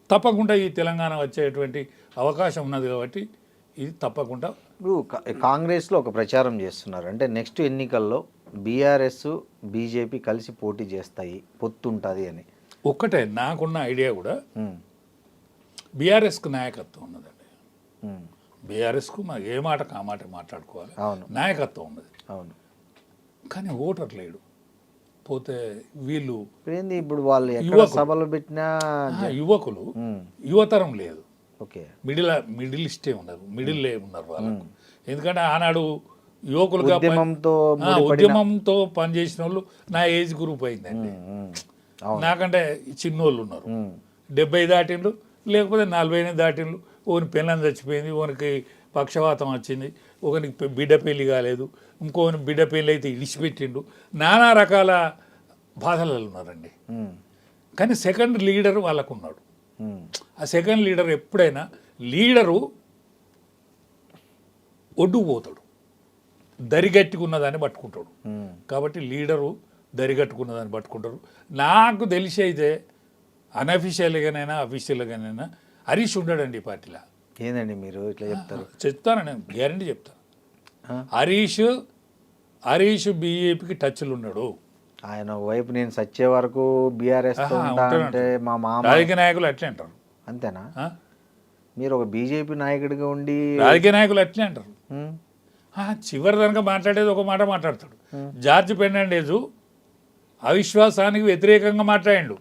తప్పకుండా ఈ తెలంగాణ వచ్చేటువంటి అవకాశం ఉన్నది. కాబట్టి ఇది తప్పకుండా. ఇప్పుడు కాంగ్రెస్లో ఒక ప్రచారం చేస్తున్నారు, అంటే నెక్స్ట్ ఎన్నికల్లో బీఆర్ఎస్ బీజేపీ కలిసి పోటీ చేస్తాయి, పొత్తుంటుంది అని. ఒక్కటే నాకున్న ఐడియా కూడా బీఆర్ఎస్కు నాయకత్వం ఉన్నదండి. బీఆర్ఎస్కు మాకు ఏ మాట కా మాట మాట్లాడుకోవాలి, అవును నాయకత్వం ఉన్నది. అవును కానీ ఓటర్ లేడు. పోతే వీళ్ళు ఏంది ఇప్పుడు వాళ్ళు ఎక్కడ సభలు పెట్టినా యువకులు, యువతరం లేదు. ఓకే మిడిలిస్టే ఉన్నారు, మిడిల్లే ఉన్నారు వాళ్ళకు. ఎందుకంటే ఆనాడు యువకులుగా ఉద్యమంతో పనిచేసిన వాళ్ళు నా ఏజ్ గ్రూప్ అయిందండి. నాకంటే చిన్నోళ్ళు ఉన్నారు, 70 దాటిండ్రు, లేకపోతే 40 దాటిండ్రు. ఒకని పెళ్ళని చచ్చిపోయింది, ఒకనికి పక్షవాతం వచ్చింది, ఒకనికి బిడ్డ పెళ్లి కాలేదు, ఇంకోని బిడ్డ పెళ్ళి అయితే ఇడిచిపెట్టిండు. నానా రకాల బాధలలో ఉన్నారండి. కానీ సెకండ్ లీడర్ వాళ్ళకు ఉన్నాడు. ఆ సెకండ్ లీడర్ ఎప్పుడైనా లీడరు ఒడ్డుకుపోతాడు, దరిగట్టుకున్నదాన్ని పట్టుకుంటాడు. కాబట్టి లీడరు దరిగట్టుకున్నదాన్ని పట్టుకుంటారు. నాకు తెలిసి అయితే అన్అఫీషియల్గానైనా అఫీషియల్గానైనా హరీష్ ఉండడండి ఈ పార్టీలో. ఏందండి మీరు ఇట్లా చెప్తారు? చెప్తాను, నేను గ్యారంటీ చెప్తాను. హరీష్ బీజేపీకి టచ్లు ఉన్నాడు. ఆయన వైపు నేను సచ్చే వరకు బీఆర్ఎస్ అంటే మా మామ. రాజకీయ నాయకులు అట్లే అంటారు. అంతేనా? మీరు ఒక బీజేపీ నాయకుడిగా ఉండి రాజకీయ నాయకులు అట్లే అంటారు. చివరి దానిక మాట్లాడేది ఒక మాట మాట్లాడతాడు. జార్జ్ ఫెర్నాండెజ్ అవిశ్వాసానికి వ్యతిరేకంగా మాట్లాడిండు.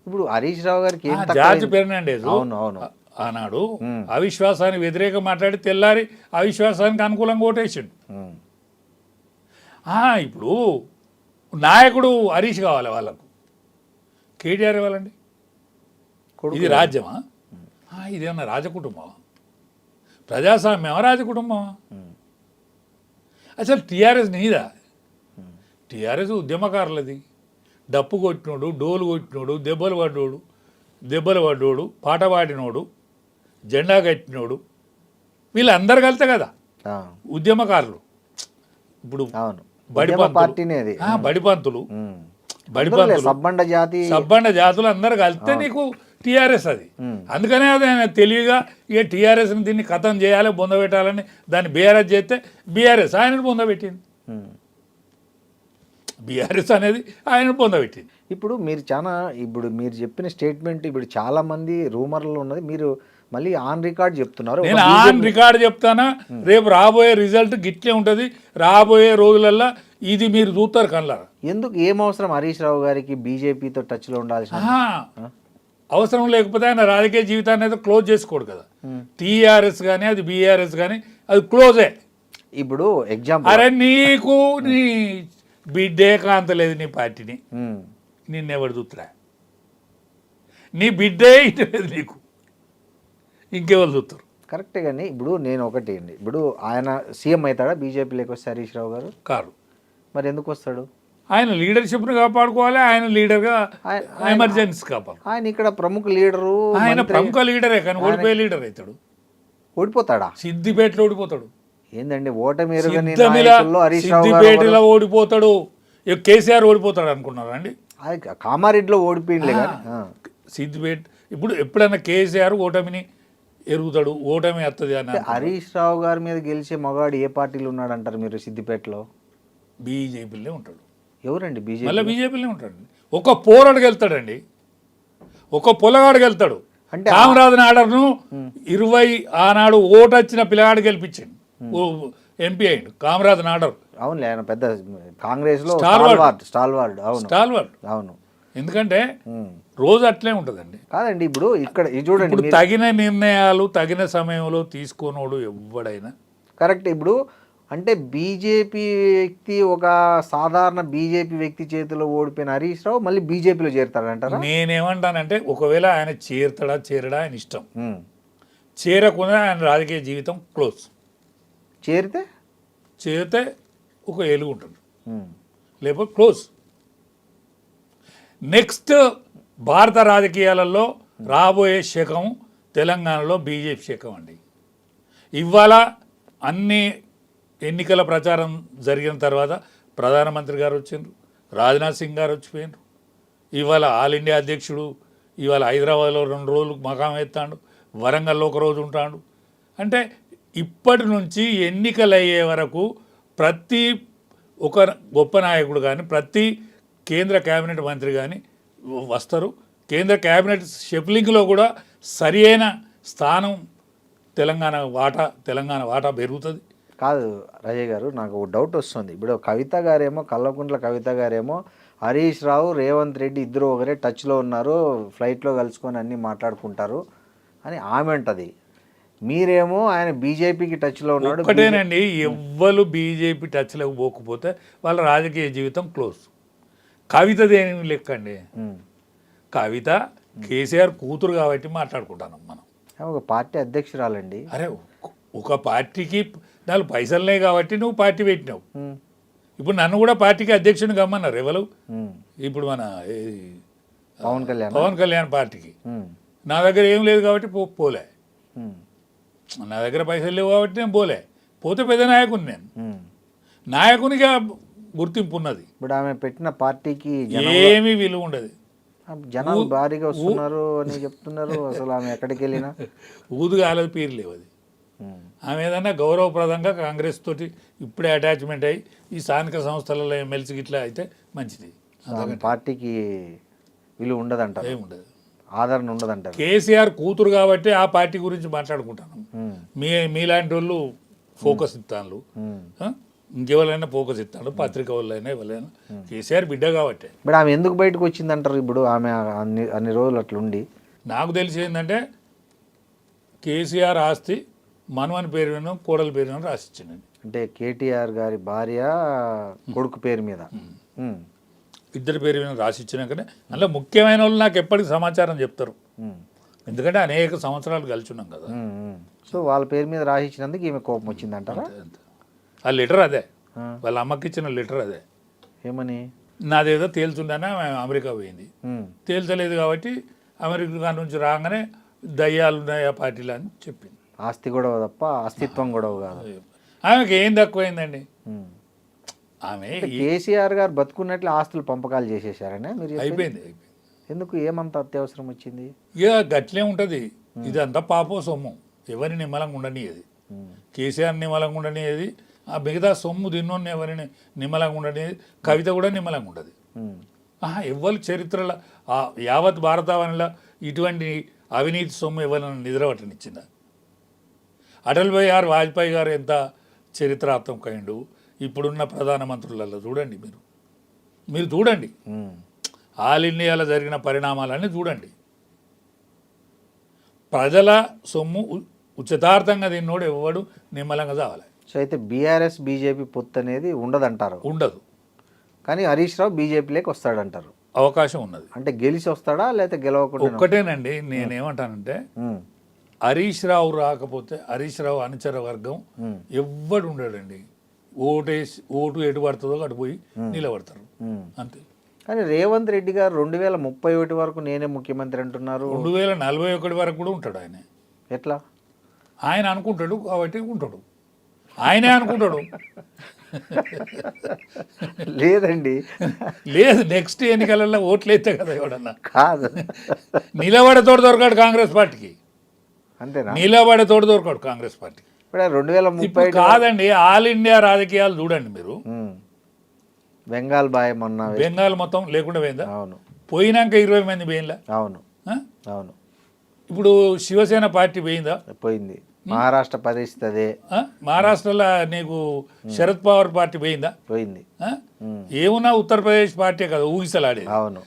ఇప్పుడు హరీష్ రావు గారికి జార్జ్ ఫెర్నాండెజ్ అవును అవును ఆనాడు అవిశ్వాసానికి వ్యతిరేకంగా మాట్లాడి తెల్లారి అవిశ్వాసానికి అనుకూలంగా ఓటేసిండు. ఇప్పుడు నాయకుడు హరీష్ కావాలి వాళ్ళకు. కేటీఆర్ ఇవ్వాలండి. ఇది రాజ్యమా? ఇదేమన్నా రాజకుటుంబమా? ప్రజాస్వామ్యమా? రాజకుటుంబమా? అసలు టీఆర్ఎస్ నీదా? టీఆర్ఎస్ ఉద్యమకారులది. డప్పు కొట్టినోడు, డోలు కొట్టినోడు, దెబ్బలు పడ్డోడు, పాట పాడినోడు, జెండా కట్టినోడు, వీళ్ళందరూ కలితే కదా ఉద్యమకారులు. ఇప్పుడు బడిపంతులు సబ్బండ జాతులు అందరు కలిస్తే నీకు టీఆర్ఎస్ అది. అందుకనే అది ఆయన తెలివిగా ఇక టీఆర్ఎస్ని దీన్ని ఖతం చేయాలి, బొందబెట్టాలని దాన్ని బీఆర్ఎస్ చేస్తే బీఆర్ఎస్ ఆయనను బొందబెట్టింది. బీఆర్ఎస్ అనేది ఆయన పొందబెట్టింది. ఇప్పుడు మీరు చెప్పిన స్టేట్మెంట్ ఇప్పుడు చాలా మంది రూమర్లు ఉన్నది, మీరు మళ్ళీ ఆన్ రికార్డ్ చెప్తున్నారు. నేను ఆన్ రికార్డ్ చెప్తానా? రేపు రాబోయే రిజల్ట్ గిట్లే ఉంటుంది. రాబోయే రోజులల్లో ఇది మీరు చూస్తారు కళ్ళ. ఎందుకు ఏం అవసరం హరీష్ రావు గారికి బీజేపీతో టచ్లో ఉండాల్సిన అవసరం లేకపోతే ఆయన రాజకీయ జీవితాన్ని అయితే క్లోజ్ చేసుకోడు కదా. టీఆర్ఎస్ కానీ అది బీఆర్ఎస్ కానీ అది క్లోజే. ఇప్పుడు ఎగ్జాంపుల్, అరే నీకు నీ బిడ్డే కాంతలేదు నీ పార్టీని, నిన్నెవడు చూతురా? నీ బిడ్డే ఇటలేదు నీకు, ఇంకెవరు చూస్తారు? కరెక్టే. కానీ ఇప్పుడు నేను ఒకటి అండి, ఇప్పుడు ఆయన సీఎం అవుతాడా బీజేపీలోకి వస్తే హరీష్ రావు గారు? కారు. మరి ఎందుకు వస్తాడు? ఆయన లీడర్షిప్ని కాపాడుకోవాలి, ఆయన లీడర్గా ఆయన- ఎమర్జెన్సీ కాపాడు. ఆయన ఇక్కడ ప్రముఖ లీడరు, ఆయన మంత్రి. ప్రముఖ లీడరే కానీ ఓడిపోయే లీడర్ అవుతాడు. ఓడిపోతాడా? సిద్దిపేటలో ఓడిపోతాడు, ఏందండి ఓటమి ఎరుగని సిద్ధమిల నాయకుల్లో హరీష్ రావు గారు సిద్దిపేటలో ఓడిపోతాడు. కేసీఆర్ ఓడిపోతాడు అనుకున్నారా అండి? అది కామారెడ్డిలో ఓడిపోయిందిలే కానీ సిద్దిపేట ఇప్పుడు ఎప్పుడైనా కేసీఆర్ ఓటమిని ఎరుగుతాడు, ఓటమి వస్తుంది అని హరీష్ రావు గారి మీద గెలిచే మగాడు ఏ పార్టీలో ఉన్నాడు అంటారు మీరు సిద్దిపేటలో? బీజేపీలో ఉంటాడు. ఎవరండి బీజేపీ? మళ్ళీ బీజేపీలో ఉంటాడు. ఒక పోరాడు వెళ్తాడండి, ఒక పొలగాడు వెళ్తాడు. అంటే కామరాజు ఆర్డర్ను 20 ఆనాడు ఓటు వచ్చిన పిల్లగాడు గెలిపించండి, ఎంపీ అయ్యిండు కామరాజు ఆర్డర్. అవునులే, ఆయన పెద్ద కాంగ్రెస్ లో స్టాల్వార్డ్. స్టాల్వార్డ్. అవును స్టాల్వార్డ్. అవును. ఎందుకంటే ఉమ్. రోజు అట్లే ఉంటుందండి. కాదండి ఇప్పుడు ఇక్కడ ఇది చూడండి ఇప్పుడు తగిన నిర్ణయాలు తగిన సమయంలో తీసుకోనోడు ఎవడైనా కరెక్ట్. ఇప్పుడు అంటే బీజేపీ వ్యక్తి, ఒక సాధారణ బీజేపీ వ్యక్తి చేతిలో ఓడిపోయిన హరీష్ రావు మళ్ళీ బీజేపీలో చేరుతాడంటారా? నేనేమంటానంటే ఒకవేళ ఆయన చేరతాడా చేరడా ఆయన ఇష్టం. ఉమ్. చేరకుండా ఆయన రాజకీయ జీవితం క్లోజ్. చేరితే చేరితే ఒక ఏలుగు ఉంటుంది, ఉమ్. లేకపోతే క్లోజ్. నెక్స్ట్ భారత రాజకీయాలలో రాబోయే శకం తెలంగాణలో బీజేపీ శకం అండి. ఇవాళ అన్ని ఎన్నికల ప్రచారం జరిగిన తర్వాత ప్రధానమంత్రి గారు వచ్చిండ్రు, రాజ్నాథ్ సింగ్ గారు వచ్చిపోయినారు. ఇవాళ ఆల్ ఇండియా అధ్యక్షుడు ఇవాళ హైదరాబాద్లో 2 రోజులు మకాం ఎత్తాడు, వరంగల్లో 1 రోజు ఉంటాడు. అంటే ఇప్పటి నుంచి ఎన్నికలు అయ్యే వరకు ప్రతి ఒక గొప్ప నాయకుడు కానీ ప్రతి కేంద్ర కేబినెట్ మంత్రి కానీ వస్తారు. కేంద్ర కేబినెట్ షెఫ్లింగ్లో కూడా సరి అయిన స్థానం తెలంగాణ వాటా పెరుగుతుంది. కాదు రజయ్ గారు, నాకు ఒక డౌట్ వస్తుంది. ఇప్పుడు కవిత గారేమో, కల్వకుంట్ల కవిత గారేమో హరీష్ రావు, రేవంత్ రెడ్డి ఇద్దరు ఒకరే టచ్లో ఉన్నారు, ఫ్లైట్లో కలుసుకొని అన్నీ మాట్లాడుకుంటారు అని ఆమె అంటది. మీరేమో ఆయన బీజేపీకి టచ్లో ఉన్నాడు. ఒకటేనండి, ఎవ్వరు బీజేపీ టచ్లోకి పోకపోతే వాళ్ళ రాజకీయ జీవితం క్లోజ్. కవితదేమి లెక్క అండి, ఉమ్. కవిత కేసీఆర్ కూతురు కాబట్టి మాట్లాడుకుంటాను మనం. ఆమె ఒక పార్టీ అధ్యక్షురాలండి. అరే ఒక పార్టీకి 4 పైసలునే కాబట్టి నువ్వు పార్టీ పెట్టినావు. ఉమ్. ఇప్పుడు నన్ను కూడా పార్టీకి అధ్యక్షుని కమ్మన్నారు ఎవరు? ఉమ్. ఇప్పుడు మన పవన్ కళ్యాణ్ పార్టీకి ఉమ్. నా దగ్గర ఏం లేదు కాబట్టి పోలే. ఉమ్. నా దగ్గర పైసలు లేవు కాబట్టి నేను పోతే పెద్ద నాయకుని, నేను ఉమ్. నాయకునిగా గుర్తింపు ఉన్నది. ఇప్పుడు ఆమె పెట్టిన పార్టీకి ఏమీ విలువ ఉండదు. జనాలు భారీగా వస్తున్నారు అని చెప్తున్నారు. అసలు ఆమె ఎక్కడికి వెళ్ళినా ఊదుగాలది పీరు లేవు. అది ఉమ్. ఆమె ఏదన్నా గౌరవప్రదంగా కాంగ్రెస్ తోటి ఇప్పుడే అటాచ్మెంట్ అయ్యి ఈ స్థానిక సంస్థలలో ఎమ్మెల్సీ గిట్లా అయితే మంచిది. ఆమె పార్టీకి విలువ ఉండదంటారు, ఏముండదు, ఆదరణ ఉండదంటారు. కేసీఆర్ కూతురు కాబట్టి ఆ పార్టీ గురించి మాట్లాడుకుంటాను. ఉమ్. మీలాంటి వాళ్ళు ఫోకస్ ఇస్తాను, ఉమ్. ఇంకెవరైనా ఫోకస్ ఇస్తాడు, పత్రిక వాళ్ళైనా ఎవరైనా. కేసీఆర్ బిడ్డ కాబట్టి. ఇప్పుడు ఆమె ఎందుకు బయటకు వచ్చిందంటారు? ఇప్పుడు ఆమె అన్ని రోజులు అట్లుండి నాకు తెలిసి ఏంటంటే కేసీఆర్ ఆస్తి మనవని పేరు మీద కోడల పేరు మీద రాసిచ్చిందండి. అంటే కేటీఆర్ గారి భార్య కొడుకు పేరు మీద. ఉమ్. ఇద్దరి పేరు మీద రాసిచ్చినాకనే అందులో ముఖ్యమైన వాళ్ళు నాకు ఎప్పటికీ సమాచారం చెప్తారు. ఉమ్. ఎందుకంటే అనేక సంవత్సరాలు కలిసి ఉన్నాం కదా. ఉమ్. ఉమ్. సో వాళ్ళ పేరు మీద రాసిచ్చినందుకు ఈమె కోపం వచ్చిందంటారా? అంతే. ఆ లెటర్ అదే, ఆ. వాళ్ళ అమ్మకి ఇచ్చిన లెటర్ అదే. ఏమని? నాదేదో తేల్చుండనే ఆమె అమెరికా పోయింది, ఉమ్. తేల్చలేదు కాబట్టి అమెరికా నుంచి రాగానే దయ్యాలు ఉన్నాయి ఆ పార్టీలో అని చెప్పింది. ఆస్తి గొడవ తప్ప అస్తిత్వం గొడవ కాదు. ఆమెకి ఏం తక్కువైందండి? ఉమ్. ఆమె కేసీఆర్ గారు బతుకున్నట్లు ఆస్తులు పంపకాలు చేసేసారనే మీరు చెప్పేది? అయిపోయింది. ఎందుకు, ఏమంత అత్యవసరం వచ్చింది? ఇక గట్లే ఉంటుంది. ఇదంతా పాపం సొమ్ము, ఎవరి నిమ్మలంగా ఉండనిది. ఉమ్. కేసీఆర్ నిమ్మలంగా ఉండనిది, ఆ మిగతా సొమ్ము తిన్నోని ఎవరిని నిమ్మలంగా ఉండనిది. కవిత కూడా నిమ్మలంగా ఉండదు. ఉమ్. ఎవరు చరిత్రలో యావత్ భారతావనిలో ఇటువంటి అవినీతి సొమ్ము ఎవరైనా నిద్రపట్టనిచ్చిందా? అటల్ బిహారీ వాజ్పేయి గారు ఎంత చరిత్రాత్మకమైండు. ఇప్పుడున్న ప్రధానమంత్రులలో చూడండి, మీరు చూడండి, ఉమ్. ఆల్ ఇండియాలో జరిగిన పరిణామాలన్నీ చూడండి. ప్రజల సొమ్ము ఉచితార్థంగా తిన్నోడు ఎవడు నిమ్మలంగా చావాలి. సో అయితే బీఆర్ఎస్ బీజేపీ పొత్తు అనేది ఉండదంటారు? ఉండదు. కానీ హరీష్ రావు బీజేపీలోకి వస్తాడంటారు. అవకాశం ఉన్నది. అంటే గెలిచి వస్తాడా లేకపోతే గెలవకుండా? ఒక్కటేనండి, నేనేమంటానంటే హరీష్ రావు రాకపోతే హరీష్ రావు అనుచర వర్గం ఎవ్వడు ఉండడండి. ఓటు ఎటు పడుతుందో అటు పోయి నిలబడతారు అంతే. కానీ రేవంత్ రెడ్డి గారు 2031 వరకు నేనే ముఖ్యమంత్రి అంటున్నారు. 2041 వరకు కూడా ఉంటాడు ఆయన. ఎట్లా? ఆయన అనుకుంటాడు కాబట్టి ఉంటాడు, ఆయనే అనుకుంటాడు. లేదండి, లేదు నెక్స్ట్ ఎన్నికలలో ఓట్లు అయితే కదా ఎవడన్నా. కాదు, నిలబడేతోడు దొరకాడు కాంగ్రెస్ పార్టీకి, అంతేనా? నిలబడేతోడు దొరకాడు కాంగ్రెస్ పార్టీకి. ఇప్పుడు 2030 ఇప్పుడు కాదండి, ఆల్ ఇండియా రాజకీయాలు చూడండి మీరు. బెంగాల్ బాయ్ మొన్న బెంగాల్ మొత్తం లేకుండా పోయిందా? అవును. పోయినాక 20 మంది పోయిందా? అవును అవును. ఇప్పుడు శివసేన పార్టీ పోయిందా? పోయింది. మహారాష్ట్ర పరిస్థితి అదే. మహారాష్ట్రలో నీకు శరద్ పవార్ పార్టీ పోయిందా? పోయింది. ఏమున్నా ఉత్తరప్రదేశ్ పార్టీ కదా ఊగిసలాడేది. అవును.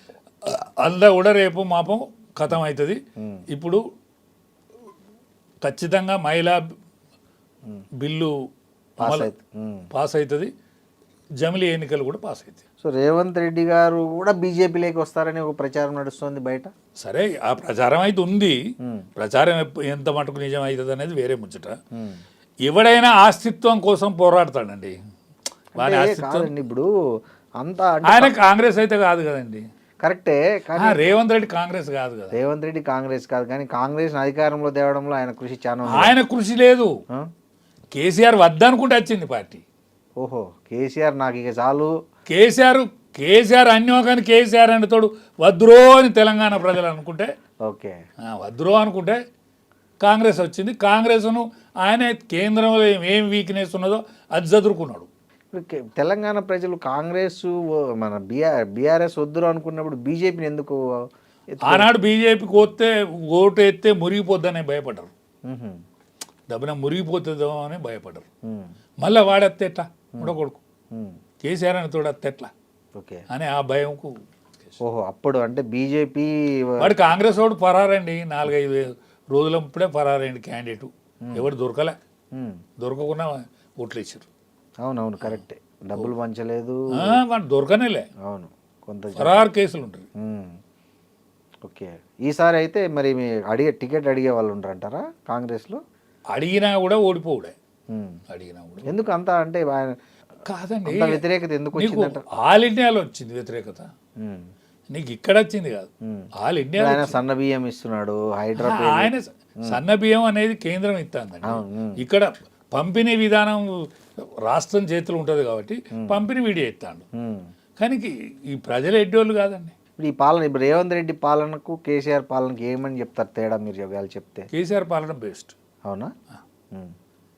అంతా కూడా రేపు మాపం ఖతం అవుతుంది. ఇప్పుడు ఖచ్చితంగా మహిళా బిల్లు పాస్ అవుతుంది, జమిలీ ఎన్నికలు కూడా పాస్ అవుతాయి. సో రేవంత్ రెడ్డి గారు కూడా బీజేపీలోకి వస్తారని ఒక ప్రచారం నడుస్తుంది బయట. సరే, ఆ ప్రచారం అయితే ఉంది. ప్రచారం ఎంత మటుకు నిజం అవుతుంది అనేది వేరే ముచ్చట. ఎవడైనా ఆస్తిత్వం కోసం పోరాడతాడండి. వారి ఆస్తిత్వం ఇప్పుడు అంతా ఆయన కాంగ్రెస్ అయితే కాదు కదండి. కరెక్టే, కానీ రేవంత్ రెడ్డి కాంగ్రెస్ కాదు కదా. రేవంత్ రెడ్డి కాంగ్రెస్ కాదు, కానీ కాంగ్రెస్ అధికారంలో తేవడంలో ఆయన కృషి చాలా ఉంది. ఆయన కృషి లేదు. కేసీఆర్ వద్దనుకుంటే వచ్చింది పార్టీ. ఓహో, కేసీఆర్ నాకు ఇక చాలు. కేసీఆర్ అన్యో కానీ కేసీఆర్ అని తోడు వద్దురో అని తెలంగాణ ప్రజలు అనుకుంటే, ఓకే వద్దురో అనుకుంటే కాంగ్రెస్ వచ్చింది. కాంగ్రెస్ను ఆయన కేంద్రంలో ఏం వీక్నెస్ ఉన్నదో అది చదువుకున్నాడు. ఇప్పుడు తెలంగాణ ప్రజలు కాంగ్రెస్ మన బీఆర్ఎస్ వద్దురు అనుకున్నప్పుడు బీజేపీని ఎందుకు ఆనాడు బీజేపీకి ఓటు ఎత్తే మురిగిపోద్దనే భయపడ్డారు. దెబ్బన మురిగిపోతుందో అని భయపడ్డారు. మళ్ళీ వాడెత్తే ఎట్లా ఉండకూడదు, కేసీఆర్ అని తోడెత్తే ఎట్లా ఓకే అని ఆ భయంకు. ఓహో, అప్పుడు అంటే బీజేపీ వాడు కాంగ్రెస్ వాడు పరారండి. 4-5 రోజుల ఇప్పుడే పరారండి క్యాండిడేట్. ఎవరు దొరకలే, దొరకకుండా ఓట్లు వేసారు. అవునవును, కరెక్టే. డబ్బులు పంచలేదు, వాడు దొరకనేలే. అవును, కొంత పరారు కేసులు ఉంటాయి. ఓకే, ఈసారి అయితే మరి మీ టికెట్ అడిగే వాళ్ళు ఉంటారంటారా కాంగ్రెస్లో? అడిగినా కూడా ఓడిపోవుడే. అడిగినా కూడా ఎందుకు అంత అంటే కాదండి, వ్యతిరేకత ఎందుకు వచ్చిందంట? ఆల్ ఇండియాలో వచ్చింది వ్యతిరేకత, నీకు ఇక్కడ వచ్చింది కాదు. ఆల్ ఇండియా ఆయన సన్న బియ్యం ఇస్తున్నాడు, హైదరాబాద్ ఆయన సన్న బియ్యం అనేది కేంద్రం ఇస్తుందండి. ఇక్కడ పంపిణీ విధానం రాష్ట్రం చేతులు ఉంటుంది కాబట్టి పంపిణీ వీడియో ఇస్తాడు. కానీ ఈ ప్రజలు ఎడ్డోళ్ళు కాదండి. ఇప్పుడు ఈ పాలన, ఇప్పుడు రేవంత్ రెడ్డి పాలనకు కేసీఆర్ పాలనకు ఏమని చెప్తారు తేడా? మీరు చెప్తే కేసీఆర్ పాలన బెస్ట్. అవునా?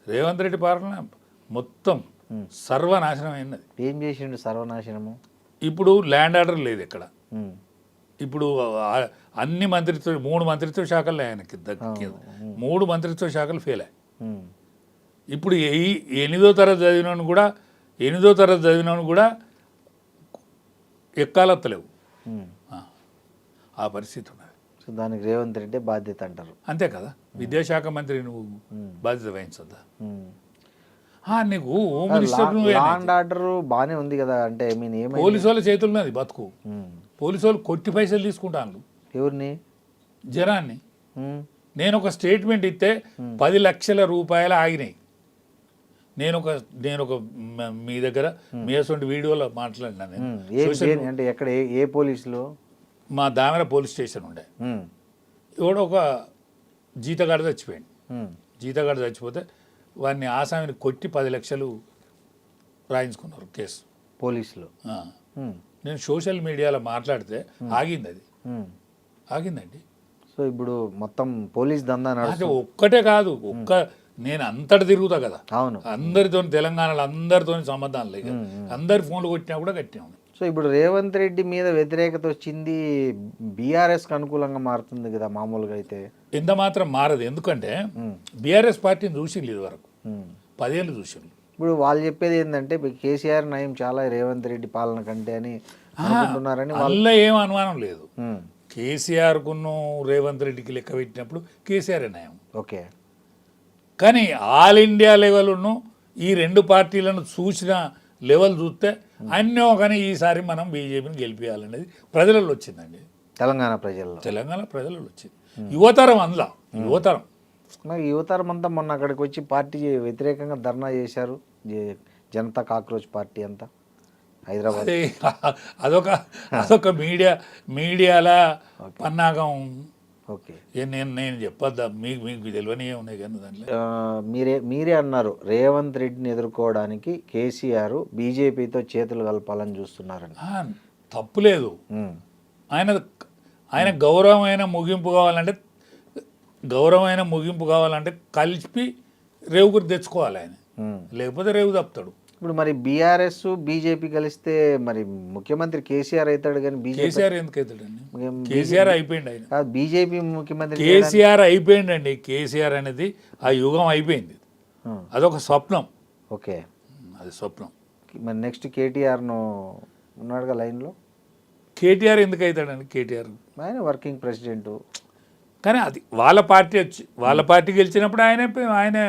రేవంత్ రెడ్డి పాలన మొత్తం సర్వనాశనం అయినది. ఏం చేసిండు సర్వనాశనము? ఇప్పుడు ల్యాండ్ ఆర్డర్ లేదు ఇక్కడ. ఇప్పుడు అన్ని మంత్రిత్వ 3 మంత్రిత్వ శాఖలు ఆయనకి దక్కింది. 3 మంత్రిత్వ శాఖలు ఫెయిల్ అయ్యాయి. ఇప్పుడు 8వ తరగతి చదివినను కూడా ఎక్కాలత్తలేవు. ఆ పరిస్థితి ఉన్నది. సో దానికి రేవంత్ రెడ్డి బాధ్యత అంటారు, అంతే కదా. విద్యాశాఖ మంత్రి నువ్వు బాధ్యత వహించద్దా? నీకు హోమ్ మినిస్టర్ ల్యాండ్ ఆర్డర్ బాగానే ఉంది కదా, అంటే పోలీసు వాళ్ళ చేతులున్నది బతుకు. పోలీసు వాళ్ళు కొట్టి పైసలు తీసుకుంటాను. ఎవరిని? జనాన్ని. నేను ఒక స్టేట్మెంట్ ఇస్తే 10 లక్షల రూపాయలు ఆగినాయి. నేను ఒక మీ దగ్గర మీ అసలు వీడియోలో మాట్లాడినా. అంటే ఎక్కడ, ఏ పోలీసులు? మా దామెర పోలీస్ స్టేషన్ ఉండే. ఎవడో ఒక జీతగాడు చచ్చిపోయాడు. జీతగాడు చచ్చిపోతే వాడిని ఆసామిని కొట్టి 10 లక్షలు రాయించుకున్నారు కేసు పోలీసులు. నేను సోషల్ మీడియాలో మాట్లాడితే ఆగిందండి. సో ఇప్పుడు మొత్తం పోలీస్ దందా నడుస్తుంది. ఒక్కటే కాదు, నేను అంతటి తిరుగుతా కదా. అవును, అందరితో తెలంగాణలో అందరితో సంబంధాలు లేదు. అందరి ఫోన్లు కొట్టినా కూడా కట్టినా. సో ఇప్పుడు రేవంత్ రెడ్డి మీద వ్యతిరేకత వచ్చింది, బీఆర్ఎస్కి అనుకూలంగా మారుతుంది కదా మామూలుగా అయితే. ఎంత మాత్రం మారదు, ఎందుకంటే బీఆర్ఎస్ పార్టీని చూసింది ఇది వరకు 10 ఏళ్ళు చూసింది. ఇప్పుడు వాళ్ళు చెప్పేది ఏంటంటే కేసీఆర్ నయం చాలా రేవంత్ రెడ్డి పాలన కంటే అని అనుకుంటున్నారని. వాళ్ళ ఏం అనుమానం లేదు. కేసీఆర్కును రేవంత్ రెడ్డికి లెక్క పెట్టినప్పుడు కేసీఆర్ నయం. ఓకే, కానీ ఆల్ ఇండియా లెవెల్ను ఈ 2 పార్టీలను చూసిన లెవెల్ చూస్తే అన్నో కానీ ఈసారి మనం బీజేపీని గెలిపించాలనేది ప్రజలలో వచ్చిందండి. తెలంగాణ ప్రజలలో వచ్చింది. యువతరం అందులో యువతరం అంతా మొన్న అక్కడికి వచ్చి పార్టీ వ్యతిరేకంగా ధర్నా చేశారు జనతా కాక్రోచ్ పార్టీ అంతా హైదరాబాద్. అదే అదొక మీడియాల పన్నాగం. ఓకే. నేను చెప్పొద్దా, మీకు తెలియని ఉన్నాయి కానీ దాంట్లో. మీరే అన్నారు రేవంత్ రెడ్డిని ఎదుర్కోవడానికి కేసీఆర్ బీజేపీతో చేతులు కలపాలని చూస్తున్నారని. తప్పు లేదు. ఆయన గౌరవమైన ముగింపు కావాలంటే కలిపి రేవుకు తెచ్చుకోవాలి ఆయన, లేకపోతే రేవు తప్పుతాడు. ఇప్పుడు మరి బీఆర్ఎస్ బీజేపీ కలిస్తే మరి ముఖ్యమంత్రి కేసీఆర్ అవుతాడు కానీ కేసీఆర్ ఎందుకు అవుతాడండి? కేసీఆర్ అయిపోయింది. ఆయన బీజేపీ ముఖ్యమంత్రి కేసీఆర్ అయిపోయిందండి. కేసీఆర్ అనేది ఆ యుగం అయిపోయింది. అదొక స్వప్నం. ఓకే, అది స్వప్నం. మరి నెక్స్ట్ కేటీఆర్ను ఉన్నాడుగా లైన్లో. కేటీఆర్ ఎందుకు అవుతాడండి? కేటీఆర్ ఆయన వర్కింగ్ ప్రెసిడెంట్. కానీ అది వాళ్ళ పార్టీ గెలిచినప్పుడు ఆయనే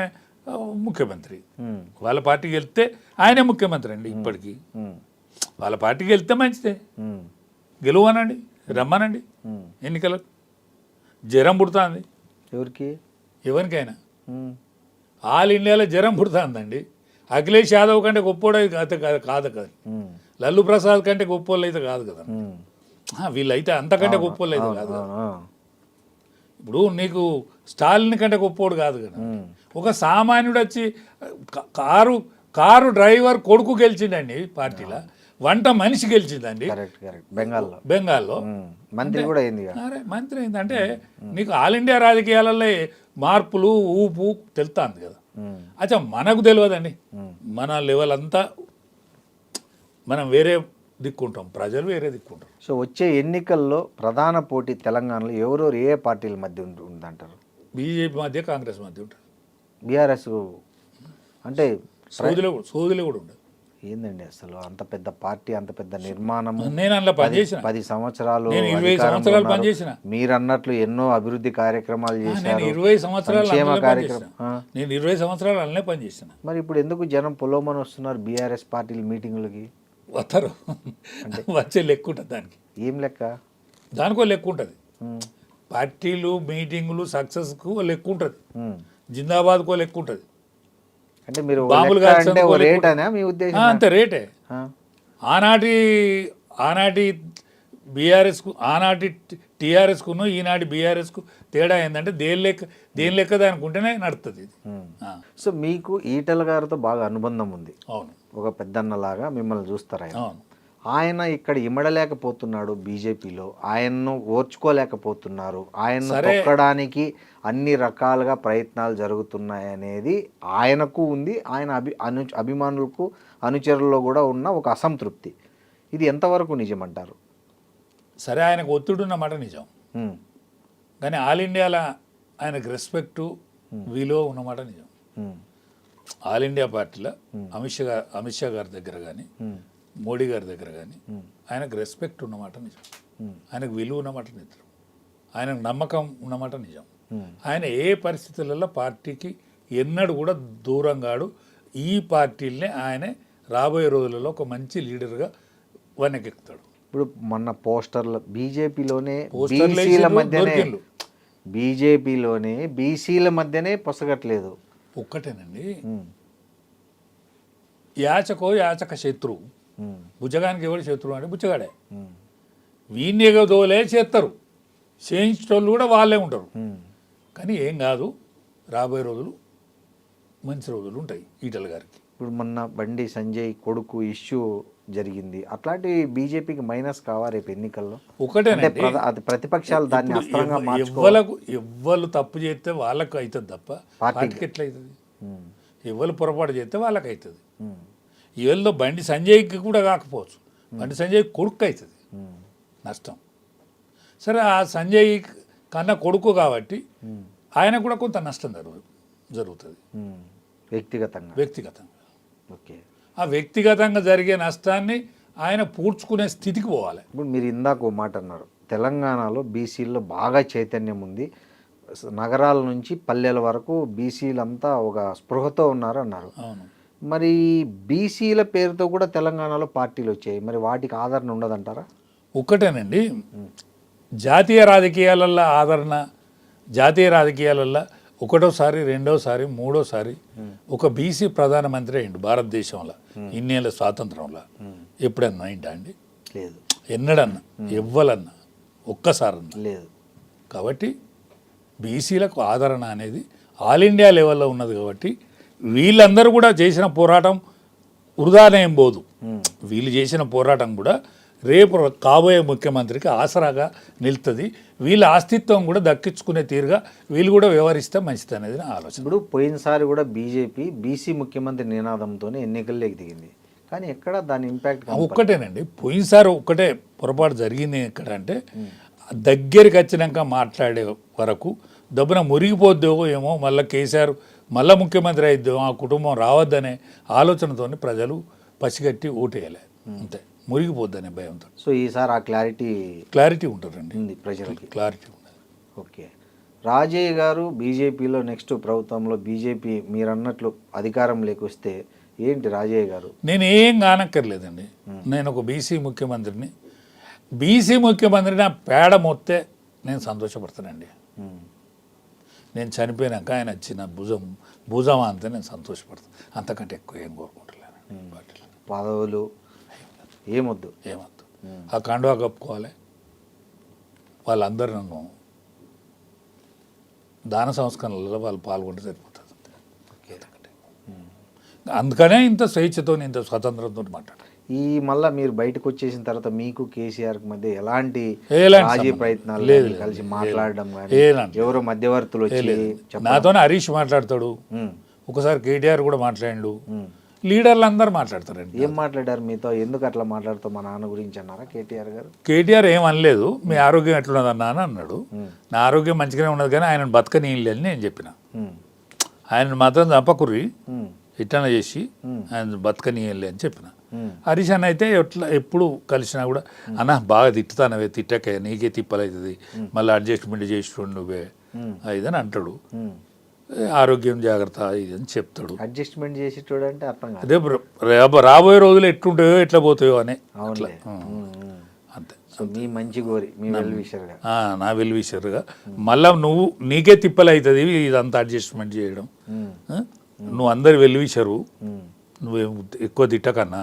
ముఖ్యమంత్రి. వాళ్ళ పార్టీ గెలిస్తే ఆయనే ముఖ్యమంత్రి అండి ఇప్పటికీ. వాళ్ళ పార్టీకి వెళ్తే మంచిదే, గెలువనండి, రమ్మనండి ఎన్నికలకు. జ్వరం పుడుతుంది ఎవరికైనా. ఆల్ ఇండియాలో జ్వరం పుడుతుందండి. అఖిలేష్ యాదవ్ కంటే గొప్పోడు కాదు కదా, లల్లు ప్రసాద్ కంటే గొప్పోళ్ళు అయితే కాదు కదా, వీళ్ళైతే అంతకంటే గొప్పోళ్ళు అయితే కాదు కదా. ఇప్పుడు నీకు స్టాలిన్ కంటే గొప్పోడు కాదు కదా. ఒక సామాన్యుడు వచ్చి కారు డ్రైవర్ కొడుకు గెలిచిండండి పార్టీలో, వంట మనిషి గెలిచిందండి బెంగాల్లో. మంత్రి కూడా అయింది. అరే మంత్రి అయిందంటే నీకు ఆల్ ఇండియా రాజకీయాలలో మార్పులు ఊపు తెలుస్తుంది కదా. అచ్చా మనకు తెలియదండి, మన లెవెల్ అంతా మనం వేరే దిక్కుంటాం, ప్రజలు వేరే దిక్కుంటారు. సో వచ్చే ఎన్నికల్లో ప్రధాన పోటీ తెలంగాణలో ఎవరెవరు ఏ పార్టీల మధ్య ఉందంటారు? బీజేపీ మధ్య, కాంగ్రెస్ మధ్య ఉంటుంది. బీఆర్ఎస్ అంటే సోదులే కూడా ఉండదు. ఏందండి అసలు అంత పెద్ద పార్టీ, అంత పెద్ద నిర్మాణం. నేను అందులో పనిచేసిన 10 సంవత్సరాలు, 20 సంవత్సరాలు పనిచేసిన. మీరు అన్నట్లు ఎన్నో అభివృద్ధి కార్యక్రమాలు చేశారు. నేను 20 సంవత్సరాలు అలానే పనిచేసిన. మరి ఇప్పుడు ఎందుకు జనం పొలోమని వస్తున్నారు బీఆర్ఎస్ పార్టీల మీటింగులకి? వస్తారు, వచ్చే లెక్క ఉంటుంది దానికి. ఏం లెక్క? దానికో లెక్క ఉంటుంది. పార్టీలు మీటింగులు సక్సెస్కు లెక్క ఉంటుంది, జిందాబాద్కో లెక్క ఉంటుంది. అంటే మీరు మీ ఉద్దేశం? అంతే రేటే. ఆనాటి బీఆర్ఎస్కు, ఆనాటి టీఆర్ఎస్కును ఈనాటి బీఆర్ఎస్కు తేడా ఏంటంటే దేని లెక్క దానికి ఉంటేనే నడుస్తుంది ఇది. సో మీకు ఈటల గారితో బాగా అనుబంధం ఉంది. అవును, ఒక పెద్దన్నలాగా మిమ్మల్ని చూస్తారు ఆయన. అవును. ఆయన ఇక్కడ ఇమడలేకపోతున్నాడు బీజేపీలో, ఆయన్ను ఓర్చుకోలేకపోతున్నారు, ఆయన్ను తొక్కడానికి అన్ని రకాలుగా ప్రయత్నాలు జరుగుతున్నాయి అనేది ఆయనకు ఉంది. ఆయన అభిమానులకు అనుచరుల్లో కూడా ఉన్న ఒక అసంతృప్తి. ఇది ఎంతవరకు నిజమంటారు? సరే, ఆయనకు ఒత్తిడి ఉన్నమాట నిజం, కానీ ఆల్ ఇండియాలో ఆయనకు రెస్పెక్టు విలువ ఉన్నమాట నిజం. ఆల్ ఇండియా పార్టీలో అమిత్ షా గారి దగ్గర కానీ మోడీ గారి దగ్గర కానీ ఆయనకు రెస్పెక్ట్ ఉన్నమాట నిజం, ఆయనకు విలువ ఉన్నమాట నిజం, ఆయనకు నమ్మకం ఉన్నమాట నిజం. ఆయన ఏ పరిస్థితులలో పార్టీకి ఎన్నడూ కూడా దూరం కాడు. ఈ పార్టీలనే ఆయన రాబోయే రోజులలో ఒక మంచి లీడర్గా వనకెక్కుతాడు. ఇప్పుడు మొన్న పోస్టర్లు బీజేపీలోనే బీసీల మధ్యనే పొసగట్లేదు. ఒక్కటేనండి, యాచక శత్రువు. బుచ్చగానికి ఎవడు శత్రువు అంటే బుచ్చగాడే. వీణ్ణి ఎగదోలే చేస్తారు, చేయించేటోళ్ళు కూడా వాళ్ళే ఉంటారు. కానీ ఏం కాదు, రాబోయే రోజులు మంచి రోజులు ఉంటాయి ఈటల గారికి. ఇప్పుడు మొన్న బండి సంజయ్ కొడుకు ఇష్యూ జరిగింది, అట్లాంటి బీజేపీకి మైనస్ కావా రేపు ఎన్నికల్లో? ఒకటేనండి, ప్రతిపక్షాలు దాన్ని అస్త్రంగా ఎవ్వరు తప్పు చేస్తే వాళ్ళకు అవుతుంది తప్ప పార్టీకి ఎట్లా అవుతుంది? ఎవ్వరు పొరపాటు చేస్తే వాళ్ళకి అవుతుంది. వీళ్ళలో బండి సంజయ్కి కూడా కాకపోవచ్చు, బండి సంజయ్ కొడుకు అవుతుంది నష్టం. సరే, ఆ సంజయ్ కన్నా కొడుకు కాబట్టి ఆయన కూడా కొంత నష్టం జరుగుతుంది వ్యక్తిగతంగా. ఓకే, ఆ వ్యక్తిగతంగా జరిగే నష్టాన్ని ఆయన పూడ్చుకునే స్థితికి పోవాలి. ఇప్పుడు మీరు ఇందాక ఓ మాట అన్నారు, తెలంగాణలో బీసీల్లో బాగా చైతన్యం ఉంది, నగరాల నుంచి పల్లెల వరకు బీసీలంతా ఒక స్పృహతో ఉన్నారు అన్నారు. అవును, మరి బీసీల పేరుతో కూడా తెలంగాణలో పార్టీలు వచ్చాయి, మరి వాటికి ఆదరణ ఉండదంటారా? ఒక్కటేనండి, జాతీయ రాజకీయాలల్లో ఆదరణ, జాతీయ రాజకీయాలల్లో ఒకటోసారి రెండోసారి మూడోసారి ఒక బీసీ ప్రధానమంత్రి అయిండు భారతదేశంలో ఇన్నేళ్ళ స్వాతంత్రంలో. ఎప్పుడన్నా అయిందా అండి? లేదు. ఎన్నడన్నా ఎవ్వలన్నా ఒక్కసారన్నా లేదు. కాబట్టి బీసీలకు ఆదరణ అనేది ఆల్ ఇండియా లెవెల్లో ఉన్నది. కాబట్టి వీళ్ళందరూ కూడా చేసిన పోరాటం వృధానే ఏం పోదు. వీళ్ళు చేసిన పోరాటం కూడా రేపు కాబోయే ముఖ్యమంత్రికి ఆసరాగా నిలుతుంది. వీళ్ళ అస్తిత్వం కూడా దక్కించుకునే తీరుగా వీళ్ళు కూడా వ్యవహరిస్తే మంచిది అనేది నా ఆలోచన. ఇప్పుడు పోయినసారి కూడా బీజేపీ బీసీ ముఖ్యమంత్రి నినాదంతోనే ఎన్నికల్లోకి దిగింది, కానీ ఎక్కడ దాని ఇంపాక్ట్ ఒక్కటేనండి. పోయినసారి ఒక్కటే పొరపాటు జరిగింది ఎక్కడంటే దగ్గరికి వచ్చినాక మాట్లాడే వరకు దబ్బున మురిగిపోద్దో ఏమో, మళ్ళీ కేసీఆర్ మళ్ళీ ముఖ్యమంత్రి అయిద్దో ఆ కుటుంబం రావద్దనే ఆలోచనతో ప్రజలు పసిగట్టి ఓటేయాలి అంతే, మురిగిపోద్దనే భయంతో. సో ఈసారి ఆ క్లారిటీ ఉంటుందండి, ఉంది ప్రజలకి, క్లారిటీ ఉండదు. ఓకే. రాజయ్య గారు బీజేపీలో నెక్స్ట్ ప్రభుత్వంలో బీజేపీ మీరు అన్నట్లు అధికారంలోకి వస్తే ఏంటి రాజయ్య గారు? నేను ఏం కానక్కర్లేదండి. నేను ఒక బీసీ ముఖ్యమంత్రిని. బీసీ ముఖ్యమంత్రి నా పేడ మొత్తే నేను సంతోషపడతానండి. నేను చనిపోయినాక ఆయన వచ్చిన భుజం అంతే నేను సంతోషపడతాను. అంతకంటే ఎక్కువ ఏం కోరుకుంటలేను. పదవులు ఏమొద్దు. ఆ కండువా కప్పుకోవాలి. వాళ్ళందరూ నన్ను దాన సంస్కరణలలో వాళ్ళు పాల్గొంటే సరిపోతుంది. అందుకనే ఇంత స్వేచ్ఛతో ఇంత స్వతంత్రంతో మాట్లాడాలి. ఈ మళ్ళీ మీరు బయటకు వచ్చేసిన తర్వాత మీకు కేసీఆర్ మధ్య ఎలాంటి రాజీ ప్రయత్నాలు లేదు, కలిసి మాట్లాడడం కానీ ఏలాంటి ఎవరో మధ్యవర్తులు వచ్చి నాతోనే హరీష్ మాట్లాడతాడు, ఒకసారి కేటీఆర్ కూడా మాట్లాడు, లీడర్లు అందరూ మాట్లాడతారండి. ఏం మాట్లాడారు మీతో? ఎందుకు అట్లా మాట్లాడుతూ మా నాన్న గురించి అన్నారా కేటీఆర్ గారు? కేటీఆర్ ఏం అనలేదు. మీ ఆరోగ్యం ఎట్లున్నదన్నా అని అన్నాడు. నా ఆరోగ్యం మంచిగానే ఉన్నది కానీ ఆయన బతకనీయలే అని నేను చెప్పిన. ఆయన మాత్రం చంపకుర్రి ఇట్లా చేసి ఆయన బతకనీయలే అని చెప్పిన. హరీష్ అన్న అయితే ఎప్పుడు కలిసినా కూడా అన్న బాగా తిట్టుతానవే, తిట్టకే నీకే తిప్పలవుతుంది, మళ్ళీ అడ్జస్ట్మెంట్ చేసి నువ్వే ఇదని అంటాడు. ఆరోగ్యం జాగ్రత్త ఇది అని చెప్తాడు. అడ్జస్ట్మెంట్ చేసి చూడంటే అర్థం కాదు. రేపు రాబోయే రోజులు ఎట్లుంటాయో ఎట్లా పోతాయో అని అంతే. మీ మంచి కోరి మీ వెల్ విషర్గా, నా వెల్ విషర్గా మళ్ళీ నువ్వు నీకే తిప్పలు అవుతుంది ఇదంతా అడ్జస్ట్మెంట్ చేయడం. నువ్వు అందరు వెల్ విషరు, నువ్వు ఎక్కువ తిట్టకన్నా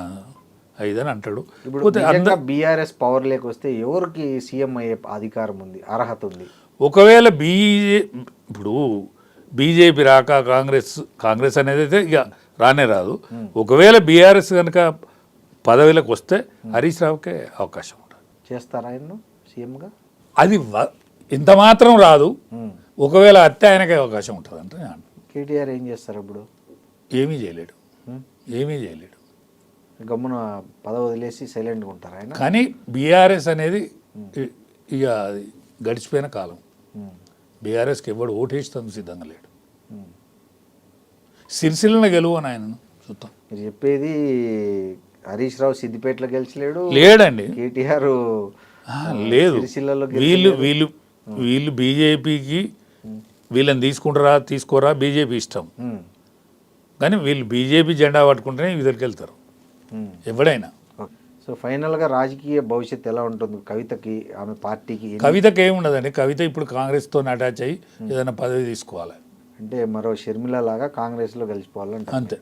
ఇదని అంటాడు. ఇప్పుడు బీఆర్ఎస్ పవర్ లేక వస్తే ఎవరికి సీఎం అయ్యే అధికారం ఉంది, అర్హత ఉంది? ఒకవేళ ఇప్పుడు బీజేపీ రాక కాంగ్రెస్ అనేది అయితే ఇక రానే రాదు. ఒకవేళ బీఆర్ఎస్ కనుక పదవిలోకి వస్తే హరీష్ రావుకే అవకాశం ఉంటుంది. చేస్తారా ఆయన సీఎంగా? అది ఇంత మాత్రం రాదు. ఒకవేళ అత్తే ఆయనకే అవకాశం ఉంటుంది అంటే. కేటీఆర్ ఏం చేస్తారు అప్పుడు? ఏమీ చేయలేడు. గమ్మున పదవి వదిలేసి సైలెంట్గా ఉంటారు ఆయన. కానీ బీఆర్ఎస్ అనేది ఇక గడిచిపోయిన కాలం. బీఆర్ఎస్కి ఎవడు ఓటేస్తుంది సిద్ధంగా లేడు. సిరిసిల్ల గెలువు అని ఆయన చూద్దాం. మీరు చెప్పేది హరీష్ రావు సిద్దిపేటలో గెలిచలేడు లేడండి. కేటీఆర్ లేదు. వీళ్ళు బీజేపీకి వీళ్ళని తీసుకోరా బీజేపీ ఇష్టం. కానీ వీళ్ళు బీజేపీ జెండా పట్టుకుంటేనే ఇద్దరికి వెళ్తారు ఎవడైనా. సో ఫైనల్గా రాజకీయ భవిష్యత్తు ఎలా ఉంటుంది కవితకి, ఆమె పార్టీకి? కవితకి ఏముండదండి. కవిత ఇప్పుడు కాంగ్రెస్తో అటాచ్ అయ్యి ఏదైనా పదవి తీసుకోవాలి. అంటే మరో షర్మిల లాగా కాంగ్రెస్లో కలిసిపోవాలంటే అంతే.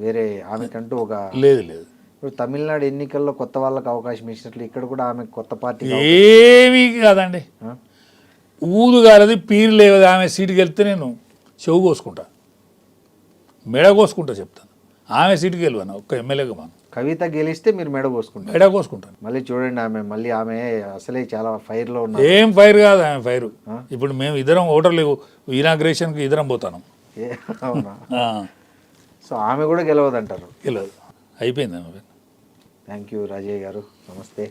వేరే ఆమెకంటూ ఒక లేదు. ఇప్పుడు తమిళనాడు ఎన్నికల్లో కొత్త వాళ్ళకి అవకాశం ఇచ్చినట్లు ఇక్కడ కూడా ఆమె కొత్త పార్టీ ఏమీ కాదండి. ఊదుగాలది పీరు లేవది. ఆమె సీటుకి వెళ్తే నేను చెవు కోసుకుంటా, మెడ కోసుకుంటా చెప్తాను. ఆమె సీటుకి వెళ్ళాను ఒక్క ఎమ్మెల్యేగా. మనం కవిత గెలిస్తే మీరు మెడ కోసుకుంటాను. మళ్ళీ చూడండి ఆమె అసలే చాలా ఫైర్లో ఉన్నారు. ఏం ఫైర్ కాదు ఆమె ఫైర్. ఇప్పుడు మేము ఇద్దరం ఓటర్లు ఇనాగ్రేషన్కి ఇద్దరం పోతాను. అవునా? సో ఆమె కూడా గెలవదంటారు? గెలవదు, అయిపోయింది ఆమె. థ్యాంక్ యూ రాజయ్య గారు, నమస్తే.